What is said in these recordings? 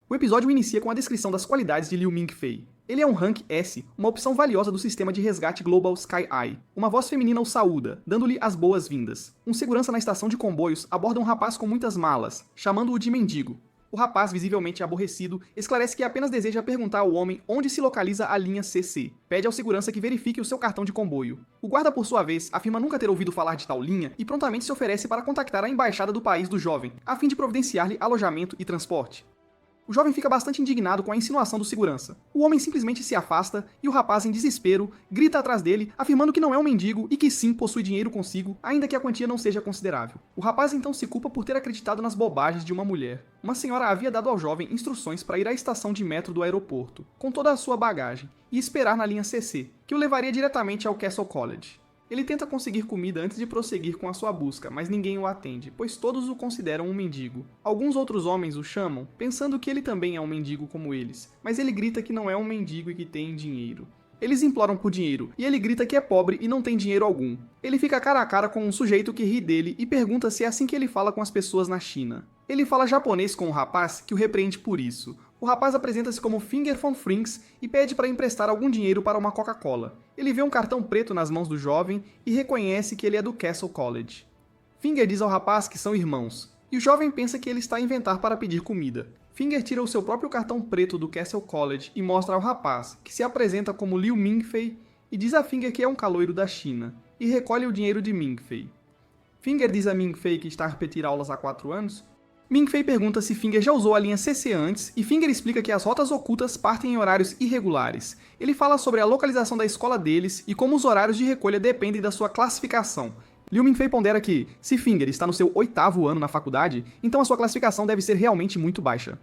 O episódio inicia com a descrição das qualidades de Liu Mingfei. Ele é um Rank S, uma opção valiosa do sistema de resgate Global Sky Eye. Uma voz feminina o saúda, dando-lhe as boas-vindas. Um segurança na estação de comboios aborda um rapaz com muitas malas, chamando-o de mendigo. O rapaz, visivelmente aborrecido, esclarece que apenas deseja perguntar ao homem onde se localiza a linha CC. Pede ao segurança que verifique o seu cartão de comboio. O guarda, por sua vez, afirma nunca ter ouvido falar de tal linha e prontamente se oferece para contactar a embaixada do país do jovem, a fim de providenciar-lhe alojamento e transporte. O jovem fica bastante indignado com a insinuação do segurança. O homem simplesmente se afasta e o rapaz, em desespero, grita atrás dele, afirmando que não é um mendigo e que sim possui dinheiro consigo, ainda que a quantia não seja considerável. O rapaz então se culpa por ter acreditado nas bobagens de uma mulher. Uma senhora havia dado ao jovem instruções para ir à estação de metro do aeroporto, com toda a sua bagagem, e esperar na linha CC, que o levaria diretamente ao Castle College. Ele tenta conseguir comida antes de prosseguir com a sua busca, mas ninguém o atende, pois todos o consideram um mendigo. Alguns outros homens o chamam, pensando que ele também é um mendigo como eles, mas ele grita que não é um mendigo e que tem dinheiro. Eles imploram por dinheiro, e ele grita que é pobre e não tem dinheiro algum. Ele fica cara a cara com um sujeito que ri dele e pergunta se é assim que ele fala com as pessoas na China. Ele fala japonês com o rapaz, que o repreende por isso. O rapaz apresenta-se como Finger von Frings e pede para emprestar algum dinheiro para uma Coca-Cola. Ele vê um cartão preto nas mãos do jovem e reconhece que ele é do Castle College. Finger diz ao rapaz que são irmãos, e o jovem pensa que ele está a inventar para pedir comida. Finger tira o seu próprio cartão preto do Castle College e mostra ao rapaz, que se apresenta como Liu Mingfei, e diz a Finger que é um caloiro da China, e recolhe o dinheiro de Mingfei. Finger diz a Mingfei que está a repetir aulas há 4 anos. Mingfei pergunta se Finger já usou a linha CC antes, e Finger explica que as rotas ocultas partem em horários irregulares. Ele fala sobre a localização da escola deles e como os horários de recolha dependem da sua classificação. Liu Mingfei pondera que, se Finger está no seu 8º ano na faculdade, então a sua classificação deve ser realmente muito baixa.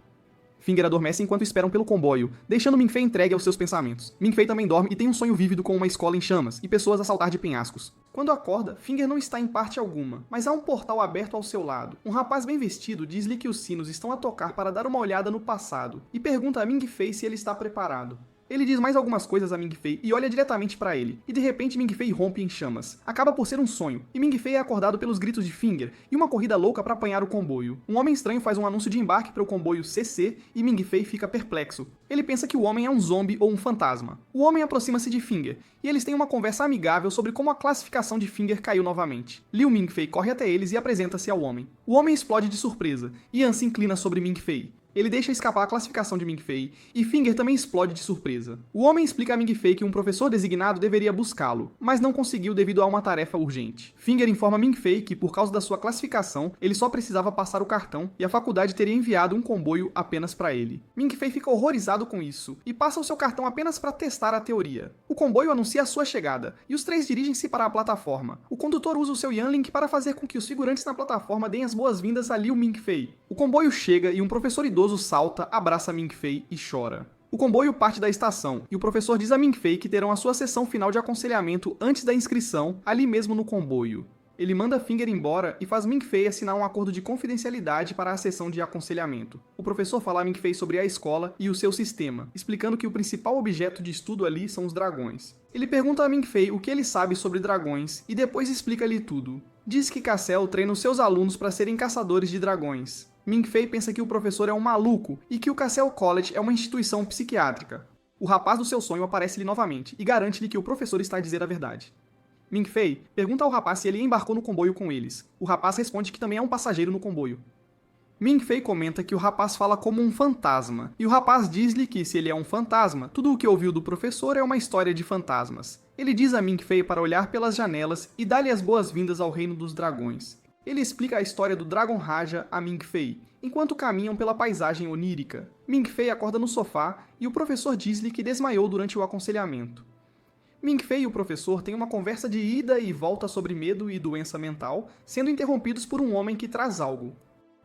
Finger adormece enquanto esperam pelo comboio, deixando Mingfei entregue aos seus pensamentos. Mingfei também dorme e tem um sonho vívido com uma escola em chamas e pessoas a saltar de penhascos. Quando acorda, Finger não está em parte alguma, mas há um portal aberto ao seu lado. Um rapaz bem vestido diz-lhe que os sinos estão a tocar para dar uma olhada no passado, e pergunta a Mingfei se ele está preparado. Ele diz mais algumas coisas a Mingfei e olha diretamente para ele, e de repente Mingfei rompe em chamas. Acaba por ser um sonho, e Mingfei é acordado pelos gritos de Finger e uma corrida louca para apanhar o comboio. Um homem estranho faz um anúncio de embarque para o comboio CC e Mingfei fica perplexo. Ele pensa que o homem é um zombie ou um fantasma. O homem aproxima-se de Finger, e eles têm uma conversa amigável sobre como a classificação de Finger caiu novamente. Liu Mingfei corre até eles e apresenta-se ao homem. O homem explode de surpresa, e Yan se inclina sobre Mingfei. Ele deixa escapar a classificação de Mingfei, e Finger também explode de surpresa. O homem explica a Mingfei que um professor designado deveria buscá-lo, mas não conseguiu devido a uma tarefa urgente. Finger informa Mingfei que, por causa da sua classificação, ele só precisava passar o cartão e a faculdade teria enviado um comboio apenas para ele. Mingfei fica horrorizado com isso, e passa o seu cartão apenas para testar a teoria. O comboio anuncia a sua chegada, e os três dirigem-se para a plataforma. O condutor usa o seu Yanlink para fazer com que os figurantes na plataforma deem as boas-vindas a Liu Mingfei. O comboio chega e um professor idoso salta, abraça Mingfei e chora. O comboio parte da estação, e o professor diz a Mingfei que terão a sua sessão final de aconselhamento antes da inscrição, ali mesmo no comboio. Ele manda Finger embora e faz Mingfei assinar um acordo de confidencialidade para a sessão de aconselhamento. O professor fala a Mingfei sobre a escola e o seu sistema, explicando que o principal objeto de estudo ali são os dragões. Ele pergunta a Mingfei o que ele sabe sobre dragões e depois explica-lhe tudo. Diz que Cassel treina os seus alunos para serem caçadores de dragões. Mingfei pensa que o professor é um maluco e que o Castle College é uma instituição psiquiátrica. O rapaz do seu sonho aparece-lhe novamente e garante-lhe que o professor está a dizer a verdade. Mingfei pergunta ao rapaz se ele embarcou no comboio com eles. O rapaz responde que também é um passageiro no comboio. Mingfei comenta que o rapaz fala como um fantasma, e o rapaz diz-lhe que, se ele é um fantasma, tudo o que ouviu do professor é uma história de fantasmas. Ele diz a Mingfei para olhar pelas janelas e dá-lhe as boas-vindas ao reino dos dragões. Ele explica a história do Dragon Raja a Mingfei, enquanto caminham pela paisagem onírica. Mingfei acorda no sofá e o professor diz-lhe que desmaiou durante o aconselhamento. Mingfei e o professor têm uma conversa de ida e volta sobre medo e doença mental, sendo interrompidos por um homem que traz algo.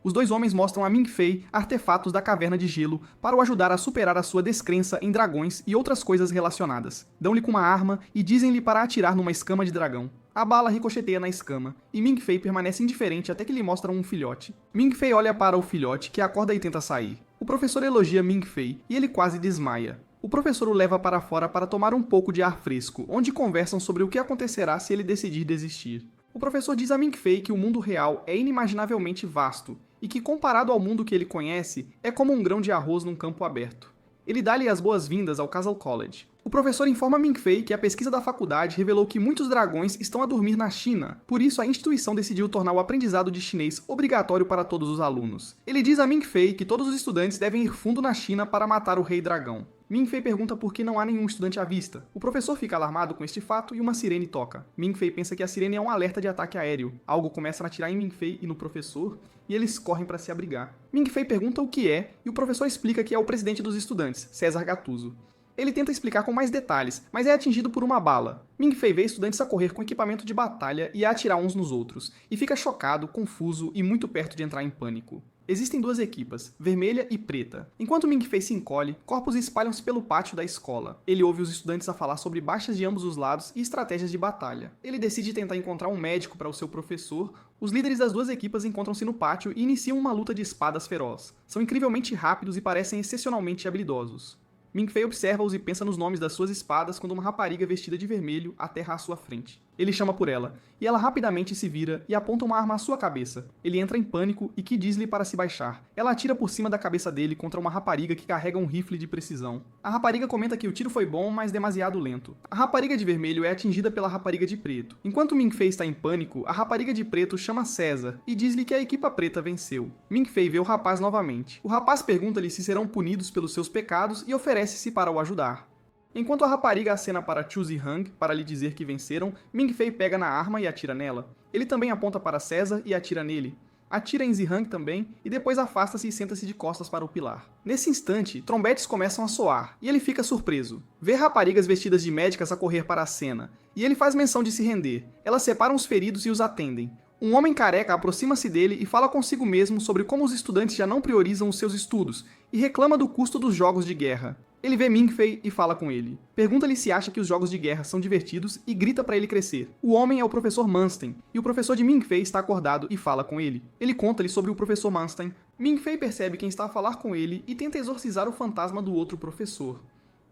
Os dois homens mostram a Mingfei artefatos da caverna de gelo para o ajudar a superar a sua descrença em dragões e outras coisas relacionadas. Dão-lhe com uma arma e dizem-lhe para atirar numa escama de dragão. A bala ricocheteia na escama, e Mingfei permanece indiferente até que lhe mostram um filhote. Mingfei olha para o filhote, que acorda e tenta sair. O professor elogia Mingfei, e ele quase desmaia. O professor o leva para fora para tomar um pouco de ar fresco, onde conversam sobre o que acontecerá se ele decidir desistir. O professor diz a Mingfei que o mundo real é inimaginavelmente vasto, e que, comparado ao mundo que ele conhece, é como um grão de arroz num campo aberto. Ele dá-lhe as boas-vindas ao Castle College. O professor informa Ming-Fei que a pesquisa da faculdade revelou que muitos dragões estão a dormir na China, por isso a instituição decidiu tornar o aprendizado de chinês obrigatório para todos os alunos. Ele diz a Ming-Fei que todos os estudantes devem ir fundo na China para matar o Rei Dragão. Ming-Fei pergunta por que não há nenhum estudante à vista. O professor fica alarmado com este fato e uma sirene toca. Ming-Fei pensa que a sirene é um alerta de ataque aéreo. Algo começa a atirar em Ming-Fei e no professor, e eles correm para se abrigar. Ming-Fei pergunta o que é, e o professor explica que é o presidente dos estudantes, César Gattuso. Ele tenta explicar com mais detalhes, mas é atingido por uma bala. Ming-Fei vê estudantes a correr com equipamento de batalha e a atirar uns nos outros, e fica chocado, confuso e muito perto de entrar em pânico. Existem duas equipas, vermelha e preta. Enquanto Ming-Fei se encolhe, corpos espalham-se pelo pátio da escola. Ele ouve os estudantes a falar sobre baixas de ambos os lados e estratégias de batalha. Ele decide tentar encontrar um médico para o seu professor. Os líderes das duas equipas encontram-se no pátio e iniciam uma luta de espadas feroz. São incrivelmente rápidos e parecem excepcionalmente habilidosos. Ming-Fei observa-os e pensa nos nomes das suas espadas quando uma rapariga vestida de vermelho aterra à sua frente. Ele chama por ela, e ela rapidamente se vira e aponta uma arma à sua cabeça. Ele entra em pânico e Ki diz-lhe para se baixar. Ela atira por cima da cabeça dele contra uma rapariga que carrega um rifle de precisão. A rapariga comenta que o tiro foi bom, mas demasiado lento. A rapariga de vermelho é atingida pela rapariga de preto. Enquanto Ming-Fei está em pânico, a rapariga de preto chama César e diz-lhe que a equipa preta venceu. Ming-Fei vê o rapaz novamente. O rapaz pergunta-lhe se serão punidos pelos seus pecados e oferece-se para o ajudar. Enquanto a rapariga acena para Chu Zihang para lhe dizer que venceram, Ming-Fei pega na arma e atira nela. Ele também aponta para César e atira nele. Atira em Zihang também e depois afasta-se e senta-se de costas para o pilar. Nesse instante, trombetes começam a soar e ele fica surpreso. Vê raparigas vestidas de médicas a correr para a cena e ele faz menção de se render. Elas separam os feridos e os atendem. Um homem careca aproxima-se dele e fala consigo mesmo sobre como os estudantes já não priorizam os seus estudos e reclama do custo dos jogos de guerra. Ele vê Ming-Fei e fala com ele. Pergunta-lhe se acha que os jogos de guerra são divertidos e grita para ele crescer. O homem é o professor Manstein, e o professor de Ming-Fei está acordado e fala com ele. Ele conta-lhe sobre o professor Manstein. Ming-Fei percebe quem está a falar com ele e tenta exorcizar o fantasma do outro professor.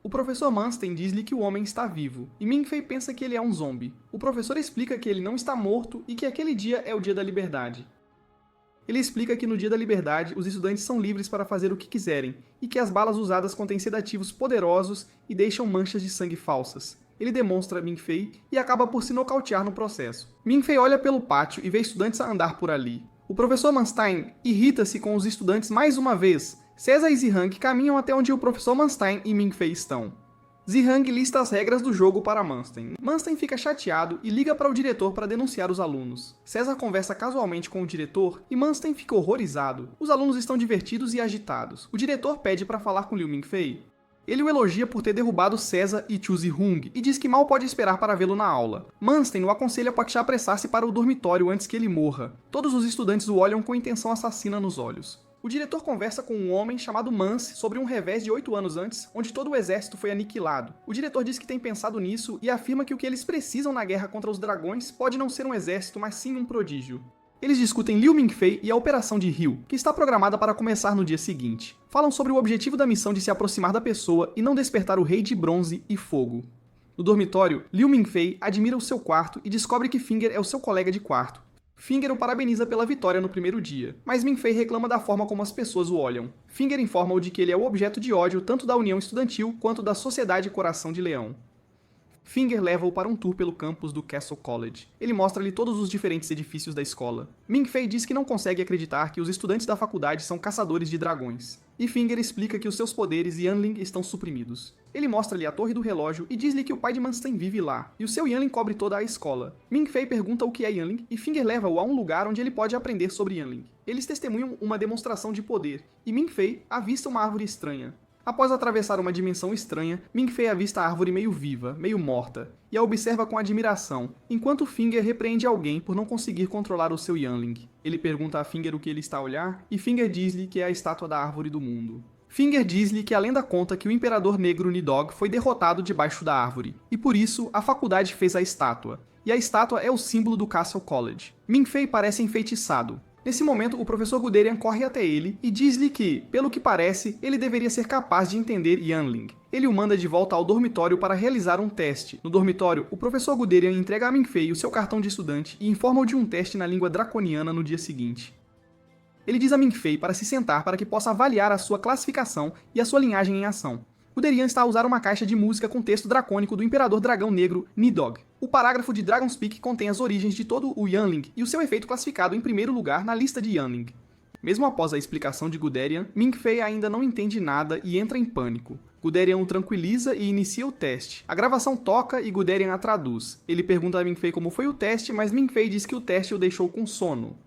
O professor Manstein diz-lhe que o homem está vivo, e Ming-Fei pensa que ele é um zombie. O professor explica que ele não está morto e que aquele dia é o dia da liberdade. Ele explica que no dia da liberdade, os estudantes são livres para fazer o que quiserem, e que as balas usadas contêm sedativos poderosos e deixam manchas de sangue falsas. Ele demonstra a Ming-Fei e acaba por se nocautear no processo. Ming-Fei olha pelo pátio e vê estudantes a andar por ali. O professor Manstein irrita-se com os estudantes mais uma vez. César e Zihang caminham até onde o professor Manstein e Ming-Fei estão. Zihang lista as regras do jogo para Manstein. Manstein fica chateado e liga para o diretor para denunciar os alunos. César conversa casualmente com o diretor e Manstein fica horrorizado. Os alunos estão divertidos e agitados. O diretor pede para falar com Liu Ming-Fei. Ele o elogia por ter derrubado César e Chu Zihung e diz que mal pode esperar para vê-lo na aula. Manstein o aconselha para apressar-se para o dormitório antes que ele morra. Todos os estudantes o olham com intenção assassina nos olhos. O diretor conversa com um homem chamado Mance sobre um revés de 8 anos antes, onde todo o exército foi aniquilado. O diretor diz que tem pensado nisso e afirma que o que eles precisam na guerra contra os dragões pode não ser um exército, mas sim um prodígio. Eles discutem Liu Ming-Fei e a Operação de Rio, que está programada para começar no dia seguinte. Falam sobre o objetivo da missão de se aproximar da pessoa e não despertar o Rei de Bronze e Fogo. No dormitório, Liu Ming-Fei admira o seu quarto e descobre que Finger é o seu colega de quarto. Finger o parabeniza pela vitória no primeiro dia, mas Ming-Fei reclama da forma como as pessoas o olham. Finger informa-o de que ele é o objeto de ódio tanto da União Estudantil quanto da Sociedade Coração de Leão. Finger leva-o para um tour pelo campus do Castle College. Ele mostra-lhe todos os diferentes edifícios da escola. Ming-Fei diz que não consegue acreditar que os estudantes da faculdade são caçadores de dragões. E Finger explica que os seus poderes Yanling estão suprimidos. Ele mostra-lhe a torre do relógio e diz-lhe que o pai de Manstein vive lá, e o seu Yanling cobre toda a escola. Ming-Fei pergunta o que é Yanling e Finger leva-o a um lugar onde ele pode aprender sobre Yanling. Eles testemunham uma demonstração de poder, e Ming-Fei avista uma árvore estranha. Após atravessar uma dimensão estranha, Ming-Fei avista a árvore meio viva, meio morta, e a observa com admiração, enquanto Finger repreende alguém por não conseguir controlar o seu Yanling. Ele pergunta a Finger o que ele está a olhar, e Finger diz-lhe que é a estátua da árvore do mundo. Finger diz-lhe que a lenda conta que o imperador negro Nidog foi derrotado debaixo da árvore, e por isso a faculdade fez a estátua, e a estátua é o símbolo do Castle College. Ming-Fei parece enfeitiçado. Nesse momento, o professor Guderian corre até ele e diz-lhe que, pelo que parece, ele deveria ser capaz de entender Yanling. Ele o manda de volta ao dormitório para realizar um teste. No dormitório, o professor Guderian entrega a Ming-Fei o seu cartão de estudante e informa-o de um teste na língua draconiana no dia seguinte. Ele diz a Ming-Fei para se sentar para que possa avaliar a sua classificação e a sua linhagem em ação. Guderian está a usar uma caixa de música com texto dracônico do Imperador Dragão Negro, Nidhogg. O parágrafo de Dragon's Peak contém as origens de todo o Yanling e o seu efeito classificado em primeiro lugar na lista de Yanling. Mesmo após a explicação de Guderian, Ming-Fei ainda não entende nada e entra em pânico. Guderian o tranquiliza e inicia o teste. A gravação toca e Guderian a traduz. Ele pergunta a Ming-Fei como foi o teste, mas Ming-Fei diz que o teste o deixou com sono.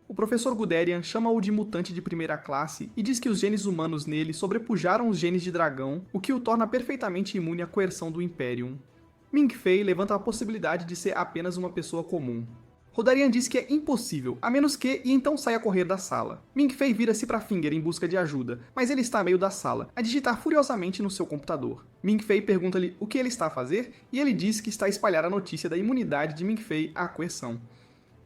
O professor Guderian chama-o de mutante de primeira classe e diz que os genes humanos nele sobrepujaram os genes de dragão, o que o torna perfeitamente imune à coerção do Imperium. Ming-Fei levanta a possibilidade de ser apenas uma pessoa comum. Rodarian diz que é impossível, a menos que, e então sai a correr da sala. Ming-Fei vira-se para Finger em busca de ajuda, mas ele está a meio da sala, a digitar furiosamente no seu computador. Ming-Fei pergunta-lhe o que ele está a fazer, e ele diz que está a espalhar a notícia da imunidade de Ming-Fei à coerção.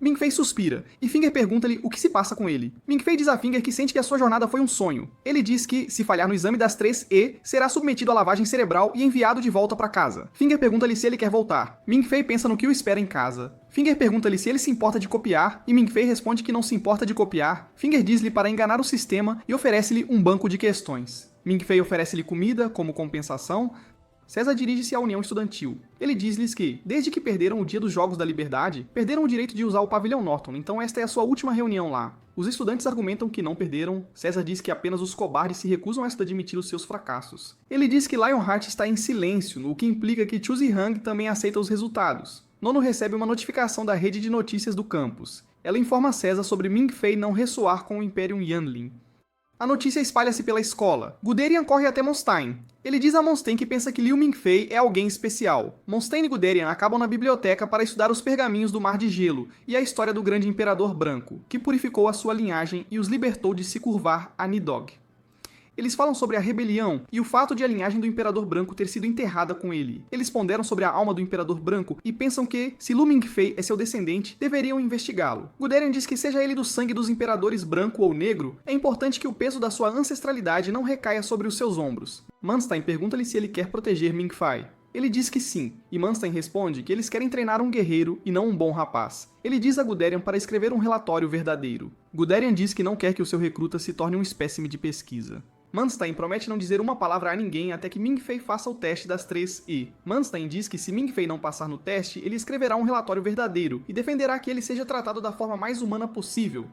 Ming-Fei suspira, e Finger pergunta-lhe o que se passa com ele. Ming-Fei diz a Finger que sente que a sua jornada foi um sonho. Ele diz que, se falhar no exame das 3E, será submetido à lavagem cerebral e enviado de volta para casa. Finger pergunta-lhe se ele quer voltar. Ming-Fei pensa no que o espera em casa. Finger pergunta-lhe se ele se importa de copiar, e Ming-Fei responde que não se importa de copiar. Finger diz-lhe para enganar o sistema e oferece-lhe um banco de questões. Ming-Fei oferece-lhe comida como compensação. César dirige-se à União Estudantil. Ele diz-lhes que, desde que perderam o Dia dos Jogos da Liberdade, perderam o direito de usar o pavilhão Norton, então esta é a sua última reunião lá. Os estudantes argumentam que não perderam. César diz que apenas os cobardes se recusam a admitir os seus fracassos. Ele diz que Lionheart está em silêncio, o que implica que Chu Zihang também aceita os resultados. Nono recebe uma notificação da rede de notícias do campus. Ela informa César sobre Ming-Fei não ressoar com o Imperium Yanling. A notícia espalha-se pela escola. Guderian corre até Monstein. Ele diz a Monstein que pensa que Liu Ming-Fei é alguém especial. Monstein e Guderian acabam na biblioteca para estudar os pergaminhos do Mar de Gelo e a história do grande Imperador Branco, que purificou a sua linhagem e os libertou de se curvar a Nidhogg. Eles falam sobre a rebelião e o fato de a linhagem do Imperador Branco ter sido enterrada com ele. Eles ponderam sobre a alma do Imperador Branco e pensam que, se Lu Ming-Fei é seu descendente, deveriam investigá-lo. Guderian diz que seja ele do sangue dos Imperadores Branco ou Negro, é importante que o peso da sua ancestralidade não recaia sobre os seus ombros. Manstein pergunta-lhe se ele quer proteger Ming-Fei. Ele diz que sim, e Manstein responde que eles querem treinar um guerreiro e não um bom rapaz. Ele diz a Guderian para escrever um relatório verdadeiro. Guderian diz que não quer que o seu recruta se torne um espécime de pesquisa. Manstein promete não dizer uma palavra a ninguém até que Ming-Fei faça o teste das 3E. Manstein diz que se Ming-Fei não passar no teste, ele escreverá um relatório verdadeiro e defenderá que ele seja tratado da forma mais humana possível.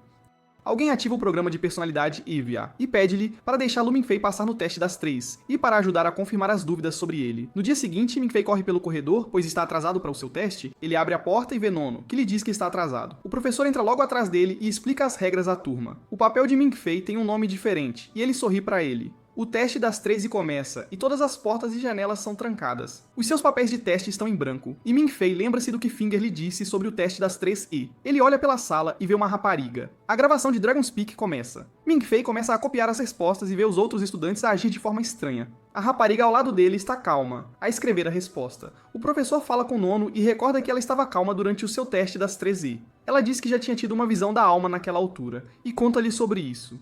Alguém ativa o programa de personalidade Evia e pede-lhe para deixar Lu Ming-Fei passar no teste das 3 e para ajudar a confirmar as dúvidas sobre ele. No dia seguinte, Ming-Fei corre pelo corredor, pois está atrasado para o seu teste. Ele abre a porta e vê Nono, que lhe diz que está atrasado. O professor entra logo atrás dele e explica as regras à turma. O papel de Ming-Fei tem um nome diferente, e ele sorri para ele. O teste das 13 começa, e todas as portas e janelas são trancadas. Os seus papéis de teste estão em branco, e Ming-Fei lembra-se do que Finger lhe disse sobre o teste das 3E. Ele olha pela sala e vê uma rapariga. A gravação de Dragon's Peak começa. Ming-Fei começa a copiar as respostas e vê os outros estudantes a agir de forma estranha. A rapariga ao lado dele está calma, a escrever a resposta. O professor fala com Nono e recorda que ela estava calma durante o seu teste das 3E. Ela diz que já tinha tido uma visão da alma naquela altura, e conta-lhe sobre isso.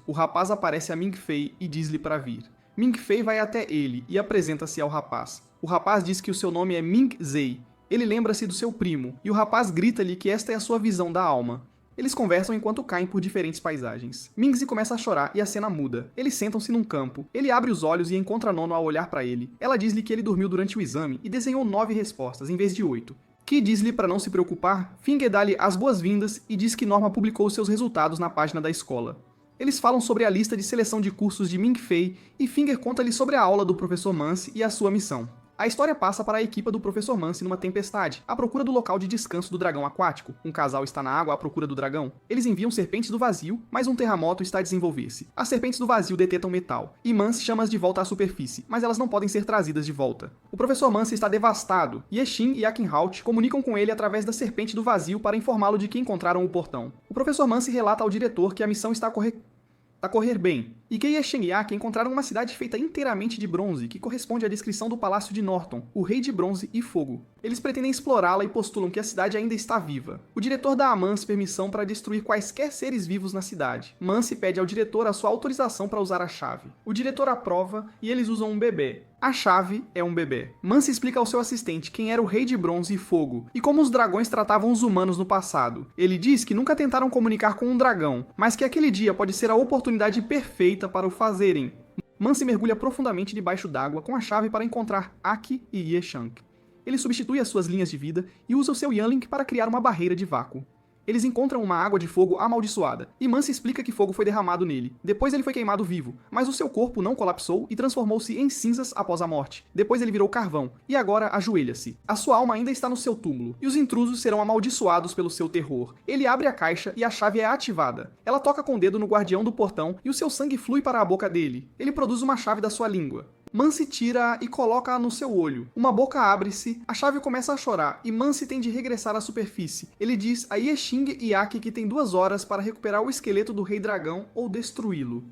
O rapaz aparece a Ming-Fei e diz-lhe para vir. Ming-Fei vai até ele e apresenta-se ao rapaz. O rapaz diz que o seu nome é Ming-Zei. Ele lembra-se do seu primo, e o rapaz grita-lhe que esta é a sua visão da alma. Eles conversam enquanto caem por diferentes paisagens. Ming-Zei começa a chorar e a cena muda. Eles sentam-se num campo. Ele abre os olhos e encontra Nono ao olhar para ele. Ela diz-lhe que ele dormiu durante o exame e desenhou 9 respostas, em vez de 8. Ki diz-lhe para não se preocupar, Finger dá-lhe as boas-vindas e diz que Norma publicou seus resultados na página da escola. Eles falam sobre a lista de seleção de cursos de Ming-Fei e Finger conta-lhe sobre a aula do professor Mance e a sua missão. A história passa para a equipa do professor Mance numa tempestade, à procura do local de descanso do dragão aquático. Um casal está na água à procura do dragão. Eles enviam serpentes do vazio, mas um terremoto está a desenvolver-se. As serpentes do vazio detectam metal, e Mance chama-as de volta à superfície, mas elas não podem ser trazidas de volta. O professor Mance está devastado, e Eshin e Akinhaut comunicam com ele através da serpente do vazio para informá-lo de que encontraram o portão. O professor Mance relata ao diretor que a missão está a correr bem. Ike e Yesheng e Aki encontraram uma cidade feita inteiramente de bronze, que corresponde à descrição do Palácio de Norton, o Rei de Bronze e Fogo. Eles pretendem explorá-la e postulam que a cidade ainda está viva. O diretor dá a Mance permissão para destruir quaisquer seres vivos na cidade. Mance pede ao diretor a sua autorização para usar a chave. O diretor aprova e eles usam um bebê. A chave é um bebê. Mance explica ao seu assistente quem era o Rei de Bronze e Fogo e como os dragões tratavam os humanos no passado. Ele diz que nunca tentaram comunicar com um dragão, mas que aquele dia pode ser a oportunidade perfeita para o fazerem. Mance mergulha profundamente debaixo d'água com a chave para encontrar Aki e Yesheng. Ele substitui as suas linhas de vida e usa o seu Yanlink para criar uma barreira de vácuo. Eles encontram uma água de fogo amaldiçoada, e Mance explica que fogo foi derramado nele. Depois ele foi queimado vivo, mas o seu corpo não colapsou e transformou-se em cinzas após a morte. Depois ele virou carvão, e agora ajoelha-se. A sua alma ainda está no seu túmulo, e os intrusos serão amaldiçoados pelo seu terror. Ele abre a caixa e a chave é ativada. Ela toca com o dedo no guardião do portão e o seu sangue flui para a boca dele. Ele produz uma chave da sua língua. Mance tira-a e coloca-a no seu olho. Uma boca abre-se, a chave começa a chorar e Mance tem de regressar à superfície. Ele diz a Yesheng e Aki que tem 2 horas para recuperar o esqueleto do Rei Dragão ou destruí-lo.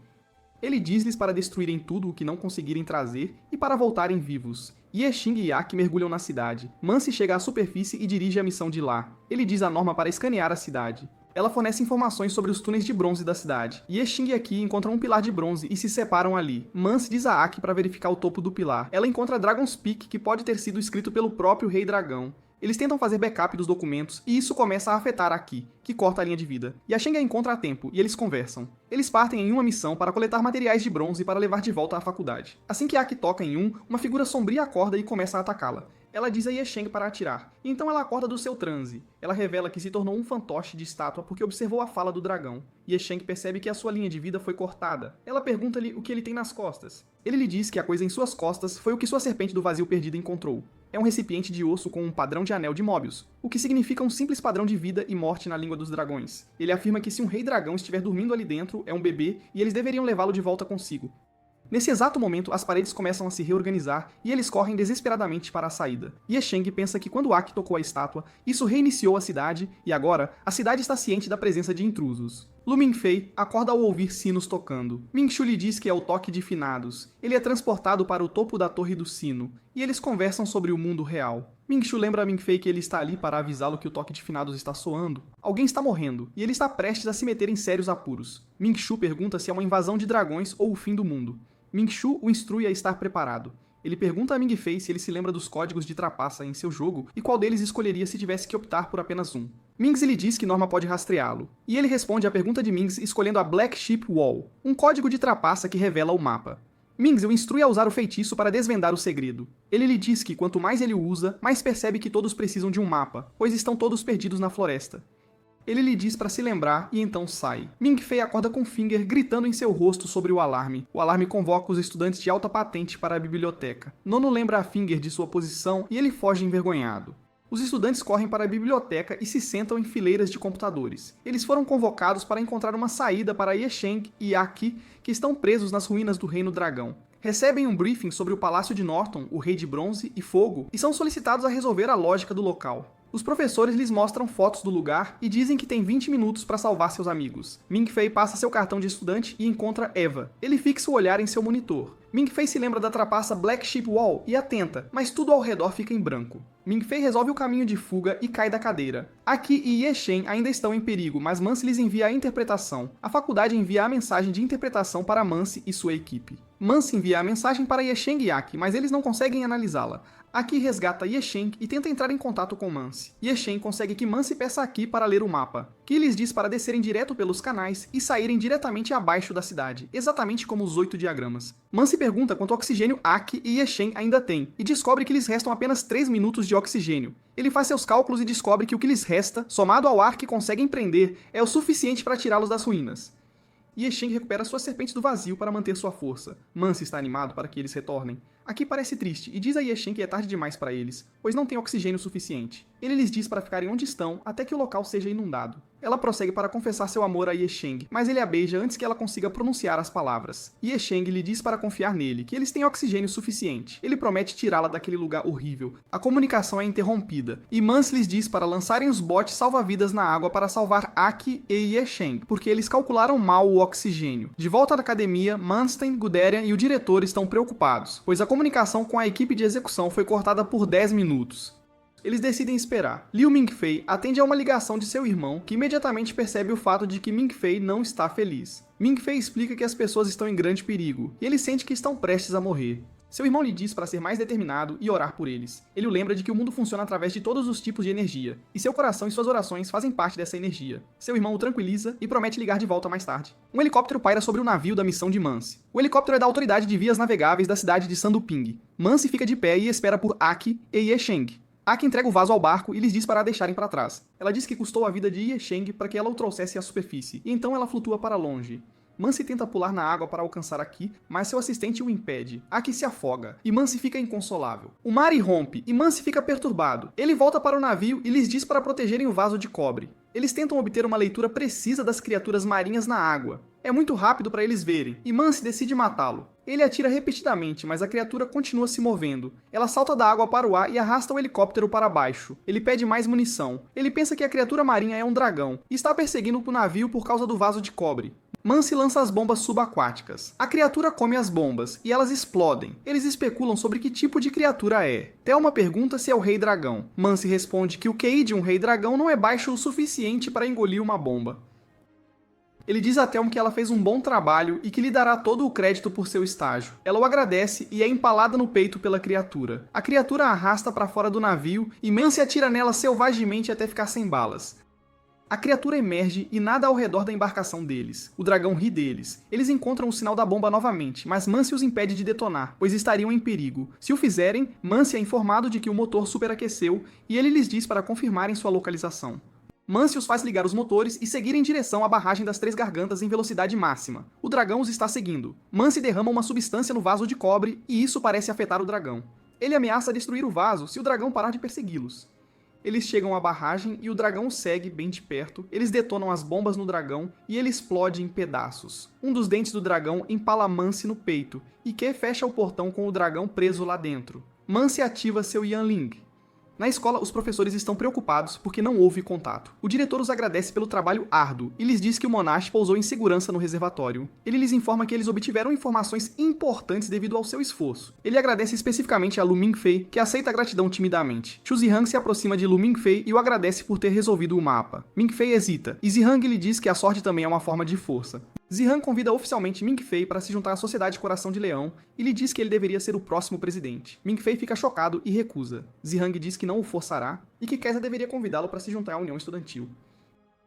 Ele diz-lhes para destruírem tudo o que não conseguirem trazer e para voltarem vivos. Yesheng e Aki mergulham na cidade. Mance chega à superfície e dirige a missão de lá. Ele diz a Norma para escanear a cidade. Ela fornece informações sobre os túneis de bronze da cidade. Yesheng e Aki encontram um pilar de bronze e se separam ali. Mance diz a Aki para verificar o topo do pilar. Ela encontra Dragon's Peak, que pode ter sido escrito pelo próprio Rei Dragão. Eles tentam fazer backup dos documentos e isso começa a afetar Aki, que corta a linha de vida. Yesheng a encontra a tempo e eles conversam. Eles partem em uma missão para coletar materiais de bronze para levar de volta à faculdade. Assim que Aki toca em uma figura sombria acorda e começa a atacá-la. Ela diz a Yesheng para atirar, e então ela acorda do seu transe. Ela revela que se tornou um fantoche de estátua porque observou a fala do dragão. Yesheng percebe que a sua linha de vida foi cortada. Ela pergunta-lhe o que ele tem nas costas. Ele lhe diz que a coisa em suas costas foi o que sua serpente do vazio perdida encontrou. É um recipiente de osso com um padrão de anel de Mobius, o que significa um simples padrão de vida e morte na língua dos dragões. Ele afirma que se um rei dragão estiver dormindo ali dentro, é um bebê e eles deveriam levá-lo de volta consigo. Nesse exato momento, as paredes começam a se reorganizar e eles correm desesperadamente para a saída. Yesheng pensa que quando Aki tocou a estátua, isso reiniciou a cidade e agora a cidade está ciente da presença de intrusos. Lu Mingfei acorda ao ouvir sinos tocando. Mingshu lhe diz que é o toque de finados. Ele é transportado para o topo da torre do sino e eles conversam sobre o mundo real. Mingshu lembra a Mingfei que ele está ali para avisá-lo que o toque de finados está soando. Alguém está morrendo e ele está prestes a se meter em sérios apuros. Mingshu pergunta se é uma invasão de dragões ou o fim do mundo. Mingshu o instrui a estar preparado. Ele pergunta a Mingfei se ele se lembra dos códigos de trapaça em seu jogo e qual deles escolheria se tivesse que optar por apenas um. Mings lhe diz que Norma pode rastreá-lo, e ele responde à pergunta de Mings escolhendo a Black Sheep Wall, um código de trapaça que revela o mapa. Mings o instrui a usar o feitiço para desvendar o segredo. Ele lhe diz que quanto mais ele o usa, mais percebe que todos precisam de um mapa, pois estão todos perdidos na floresta. Ele lhe diz para se lembrar e então sai. Mingfei acorda com Finger gritando em seu rosto sobre o alarme. O alarme convoca os estudantes de alta patente para a biblioteca. Nono lembra a Finger de sua posição e ele foge envergonhado. Os estudantes correm para a biblioteca e se sentam em fileiras de computadores. Eles foram convocados para encontrar uma saída para Yesheng e Aki, que estão presos nas ruínas do Reino Dragão. Recebem um briefing sobre o Palácio de Norton, o Rei de Bronze e Fogo, e são solicitados a resolver a lógica do local. Os professores lhes mostram fotos do lugar e dizem que tem 20 minutos para salvar seus amigos. Mingfei passa seu cartão de estudante e encontra Eva. Ele fixa o olhar em seu monitor. Mingfei se lembra da trapaça Black Sheep Wall e a tenta, mas tudo ao redor fica em branco. Mingfei resolve o caminho de fuga e cai da cadeira. Aki e Yesheng ainda estão em perigo, mas Mance lhes envia a interpretação. A faculdade envia a mensagem de interpretação para Mance e sua equipe. Mance envia a mensagem para Yesheng e Aki, mas eles não conseguem analisá-la. Aki resgata Yesheng e tenta entrar em contato com Mance. Yesheng consegue que Mance peça a Aki para ler o mapa, que lhes diz para descerem direto pelos canais e saírem diretamente abaixo da cidade, exatamente como os 8 diagramas. Mance pergunta quanto oxigênio Aki e Yesheng ainda têm, e descobre que lhes restam apenas 3 minutos de oxigênio. Ele faz seus cálculos e descobre que o que lhes resta, somado ao ar que conseguem prender, é o suficiente para tirá-los das ruínas. Yesheng recupera suas serpentes do vazio para manter sua força. Mance está animado para que eles retornem. Aki parece triste e diz a Ye Shen que é tarde demais para eles, pois não tem oxigênio suficiente. Ele lhes diz para ficarem onde estão até que o local seja inundado. Ela prossegue para confessar seu amor a Ye Shen, mas ele a beija antes que ela consiga pronunciar as palavras. Ye Shen lhe diz para confiar nele, que eles têm oxigênio suficiente. Ele promete tirá-la daquele lugar horrível. A comunicação é interrompida, e Mance lhes diz para lançarem os botes salva-vidas na água para salvar Aki e Ye Shen, porque eles calcularam mal o oxigênio. De volta à academia, Manstein, Guderian e o diretor estão preocupados, pois a comunicação com a equipe de execução foi cortada por 10 minutos. Eles decidem esperar. Liu Mingfei atende a uma ligação de seu irmão, que imediatamente percebe o fato de que Mingfei não está feliz. Mingfei explica que as pessoas estão em grande perigo, e ele sente que estão prestes a morrer. Seu irmão lhe diz para ser mais determinado e orar por eles. Ele o lembra de que o mundo funciona através de todos os tipos de energia, e seu coração e suas orações fazem parte dessa energia. Seu irmão o tranquiliza e promete ligar de volta mais tarde. Um helicóptero paira sobre o navio da missão de Mance. O helicóptero é da autoridade de vias navegáveis da cidade de Sanduping. Mance fica de pé e espera por Aki e Ye Shen. Aki entrega o vaso ao barco e lhes diz para a deixarem para trás. Ela diz que custou a vida de Ye Shen para que ela o trouxesse à superfície, e então ela flutua para longe. Mance tenta pular na água para alcançar Aki, mas seu assistente o impede. Aki se afoga, e Mance fica inconsolável. O mar irrompe, e Mance fica perturbado. Ele volta para o navio e lhes diz para protegerem o vaso de cobre. Eles tentam obter uma leitura precisa das criaturas marinhas na água. É muito rápido para eles verem, e Mance decide matá-lo. Ele atira repetidamente, mas a criatura continua se movendo. Ela salta da água para o ar e arrasta o helicóptero para baixo. Ele pede mais munição. Ele pensa que a criatura marinha é um dragão, e está perseguindo o navio por causa do vaso de cobre. Mance lança as bombas subaquáticas. A criatura come as bombas, e elas explodem. Eles especulam sobre que tipo de criatura é. Thelma pergunta se é o Rei Dragão. Mance responde que o QI de um Rei Dragão não é baixo o suficiente para engolir uma bomba. Ele diz a Thelma que ela fez um bom trabalho e que lhe dará todo o crédito por seu estágio. Ela o agradece e é empalada no peito pela criatura. A criatura a arrasta para fora do navio e Mance atira nela selvagemente até ficar sem balas. A criatura emerge e nada ao redor da embarcação deles. O dragão ri deles. Eles encontram o sinal da bomba novamente, mas Mance os impede de detonar, pois estariam em perigo. Se o fizerem, Mance é informado de que o motor superaqueceu e ele lhes diz para confirmarem sua localização. Mance os faz ligar os motores e seguir em direção à barragem das Três Gargantas em velocidade máxima. O dragão os está seguindo. Mance derrama uma substância no vaso de cobre e isso parece afetar o dragão. Ele ameaça destruir o vaso se o dragão parar de persegui-los. Eles chegam à barragem e o dragão os segue bem de perto, eles detonam as bombas no dragão e ele explode em pedaços. Um dos dentes do dragão empala Mance no peito, e Ke fecha o portão com o dragão preso lá dentro. Mance ativa seu Yanling. Na escola, os professores estão preocupados porque não houve contato. O diretor os agradece pelo trabalho árduo e lhes diz que o Monash pousou em segurança no reservatório. Ele lhes informa que eles obtiveram informações importantes devido ao seu esforço. Ele agradece especificamente a Lu Mingfei, que aceita a gratidão timidamente. Xu Zihang se aproxima de Lu Mingfei e o agradece por ter resolvido o mapa. Mingfei hesita, e Zihang lhe diz que a sorte também é uma forma de força. Zihang convida oficialmente Mingfei para se juntar à Sociedade Coração de Leão e lhe diz que ele deveria ser o próximo presidente. Mingfei fica chocado e recusa. Zihang diz que não o forçará e que Kaiser deveria convidá-lo para se juntar à União Estudantil.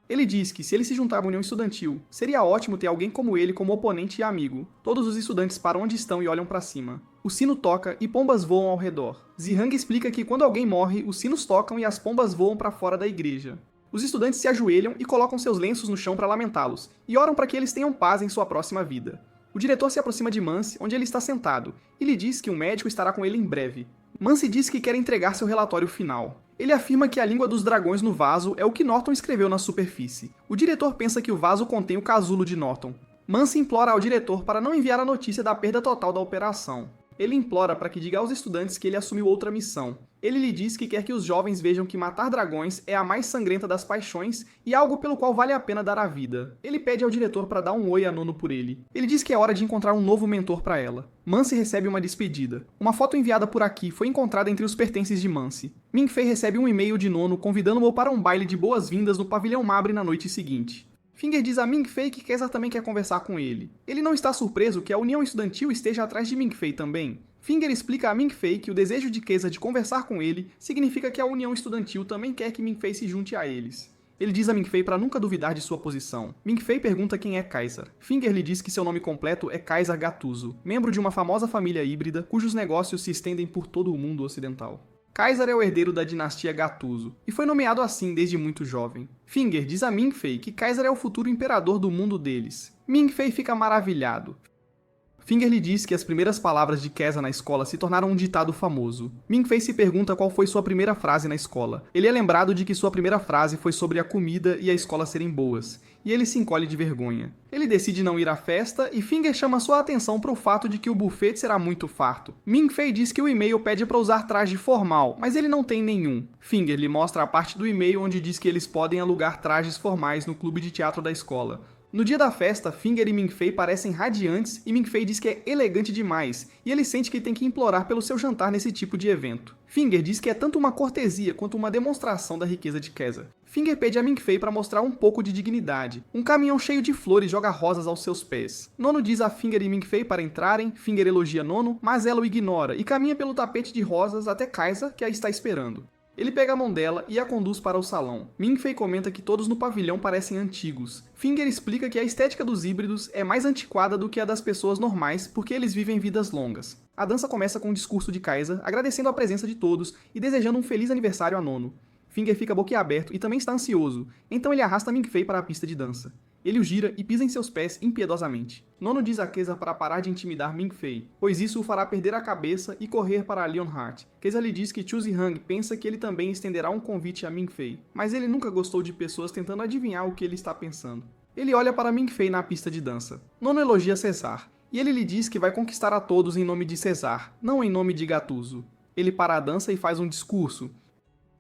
Ele diz que se ele se juntar à União Estudantil, seria ótimo ter alguém como ele como oponente e amigo. Todos os estudantes param onde estão e olham para cima. O sino toca e pombas voam ao redor. Zihang explica que quando alguém morre, os sinos tocam e as pombas voam para fora da igreja. Os estudantes se ajoelham e colocam seus lenços no chão para lamentá-los, e oram para que eles tenham paz em sua próxima vida. O diretor se aproxima de Mance, onde ele está sentado, e lhe diz que um médico estará com ele em breve. Mance diz que quer entregar seu relatório final. Ele afirma que a língua dos dragões no vaso é o que Norton escreveu na superfície. O diretor pensa que o vaso contém o casulo de Norton. Mance implora ao diretor para não enviar a notícia da perda total da operação. Ele implora para que diga aos estudantes que ele assumiu outra missão. Ele lhe diz que quer que os jovens vejam que matar dragões é a mais sangrenta das paixões e algo pelo qual vale a pena dar a vida. Ele pede ao diretor para dar um oi a Nono por ele. Ele diz que é hora de encontrar um novo mentor para ela. Mance recebe uma despedida. Uma foto enviada por Aki foi encontrada entre os pertences de Mance. Mingfei recebe um e-mail de Nono convidando-o para um baile de boas-vindas no pavilhão Mabre na noite seguinte. Finger diz a Mingfei que Kaiser também quer conversar com ele. Ele não está surpreso que a União Estudantil esteja atrás de Mingfei também. Finger explica a Mingfei que o desejo de Kaiser de conversar com ele significa que a União Estudantil também quer que Mingfei se junte a eles. Ele diz a Mingfei para nunca duvidar de sua posição. Mingfei pergunta quem é Kaiser. Finger lhe diz que seu nome completo é Kaiser Gattuso, membro de uma famosa família híbrida cujos negócios se estendem por todo o mundo ocidental. Kaiser é o herdeiro da dinastia Gattuso, e foi nomeado assim desde muito jovem. Finger diz a Mingfei que Kaiser é o futuro imperador do mundo deles. Mingfei fica maravilhado. Finger lhe diz que as primeiras palavras de Keza na escola se tornaram um ditado famoso. Ming-Fei se pergunta qual foi sua primeira frase na escola. Ele é lembrado de que sua primeira frase foi sobre a comida e a escola serem boas, e ele se encolhe de vergonha. Ele decide não ir à festa e Finger chama sua atenção para o fato de que o buffet será muito farto. Ming-Fei diz que o e-mail pede para usar traje formal, mas ele não tem nenhum. Finger lhe mostra a parte do e-mail onde diz que eles podem alugar trajes formais no clube de teatro da escola. No dia da festa, Finger e Ming-Fei parecem radiantes e Ming-Fei diz que é elegante demais, e ele sente que tem que implorar pelo seu jantar nesse tipo de evento. Finger diz que é tanto uma cortesia quanto uma demonstração da riqueza de Keza. Finger pede a Ming-Fei para mostrar um pouco de dignidade. Um caminhão cheio de flores joga rosas aos seus pés. Nono diz a Finger e Ming-Fei para entrarem, Finger elogia Nono, mas ela o ignora e caminha pelo tapete de rosas até Kaiza, que a está esperando. Ele pega a mão dela e a conduz para o salão. Ming-Fei comenta que todos no pavilhão parecem antigos. Finger explica que a estética dos híbridos é mais antiquada do que a das pessoas normais porque eles vivem vidas longas. A dança começa com um discurso de Kaiza, agradecendo a presença de todos e desejando um feliz aniversário a Nono. Finger fica boquiaberto e também está ansioso, então ele arrasta Ming-Fei para a pista de dança. Ele o gira e pisa em seus pés impiedosamente. Nono diz a Keza para parar de intimidar Ming-Fei, pois isso o fará perder a cabeça e correr para Leonhardt. Keza lhe diz que Chu Zihang pensa que ele também estenderá um convite a Ming-Fei, mas ele nunca gostou de pessoas tentando adivinhar o que ele está pensando. Ele olha para Ming-Fei na pista de dança. Nono elogia Cesar, e ele lhe diz que vai conquistar a todos em nome de Cesar, não em nome de Gattuso. Ele para a dança e faz um discurso.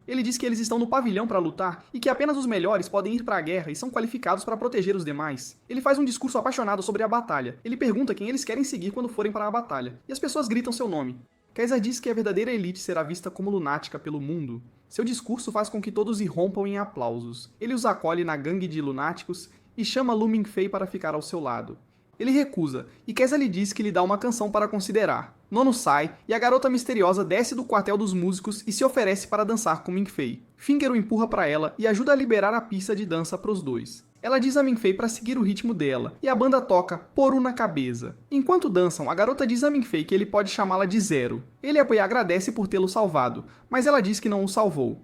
Ele diz que eles estão no pavilhão para lutar e que apenas os melhores podem ir para a guerra e são qualificados para proteger os demais. Ele faz um discurso apaixonado sobre a batalha. Ele pergunta quem eles querem seguir quando forem para a batalha, e as pessoas gritam seu nome. Kaiza diz que a verdadeira elite será vista como lunática pelo mundo. Seu discurso faz com que todos irrompam em aplausos. Ele os acolhe na gangue de lunáticos e chama Lu Ming-Fei para ficar ao seu lado. Ele recusa, e Keza lhe diz que lhe dá uma canção para considerar. Nono sai, e a garota misteriosa desce do quartel dos músicos e se oferece para dançar com Ming-Fei. Finger o empurra para ela e ajuda a liberar a pista de dança para os dois. Ela diz a Ming-Fei para seguir o ritmo dela, e a banda toca Poru na Cabeça. Enquanto dançam, a garota diz a Ming-Fei que ele pode chamá-la de Zero. Ele a agradece por tê-lo salvado, mas ela diz que não o salvou.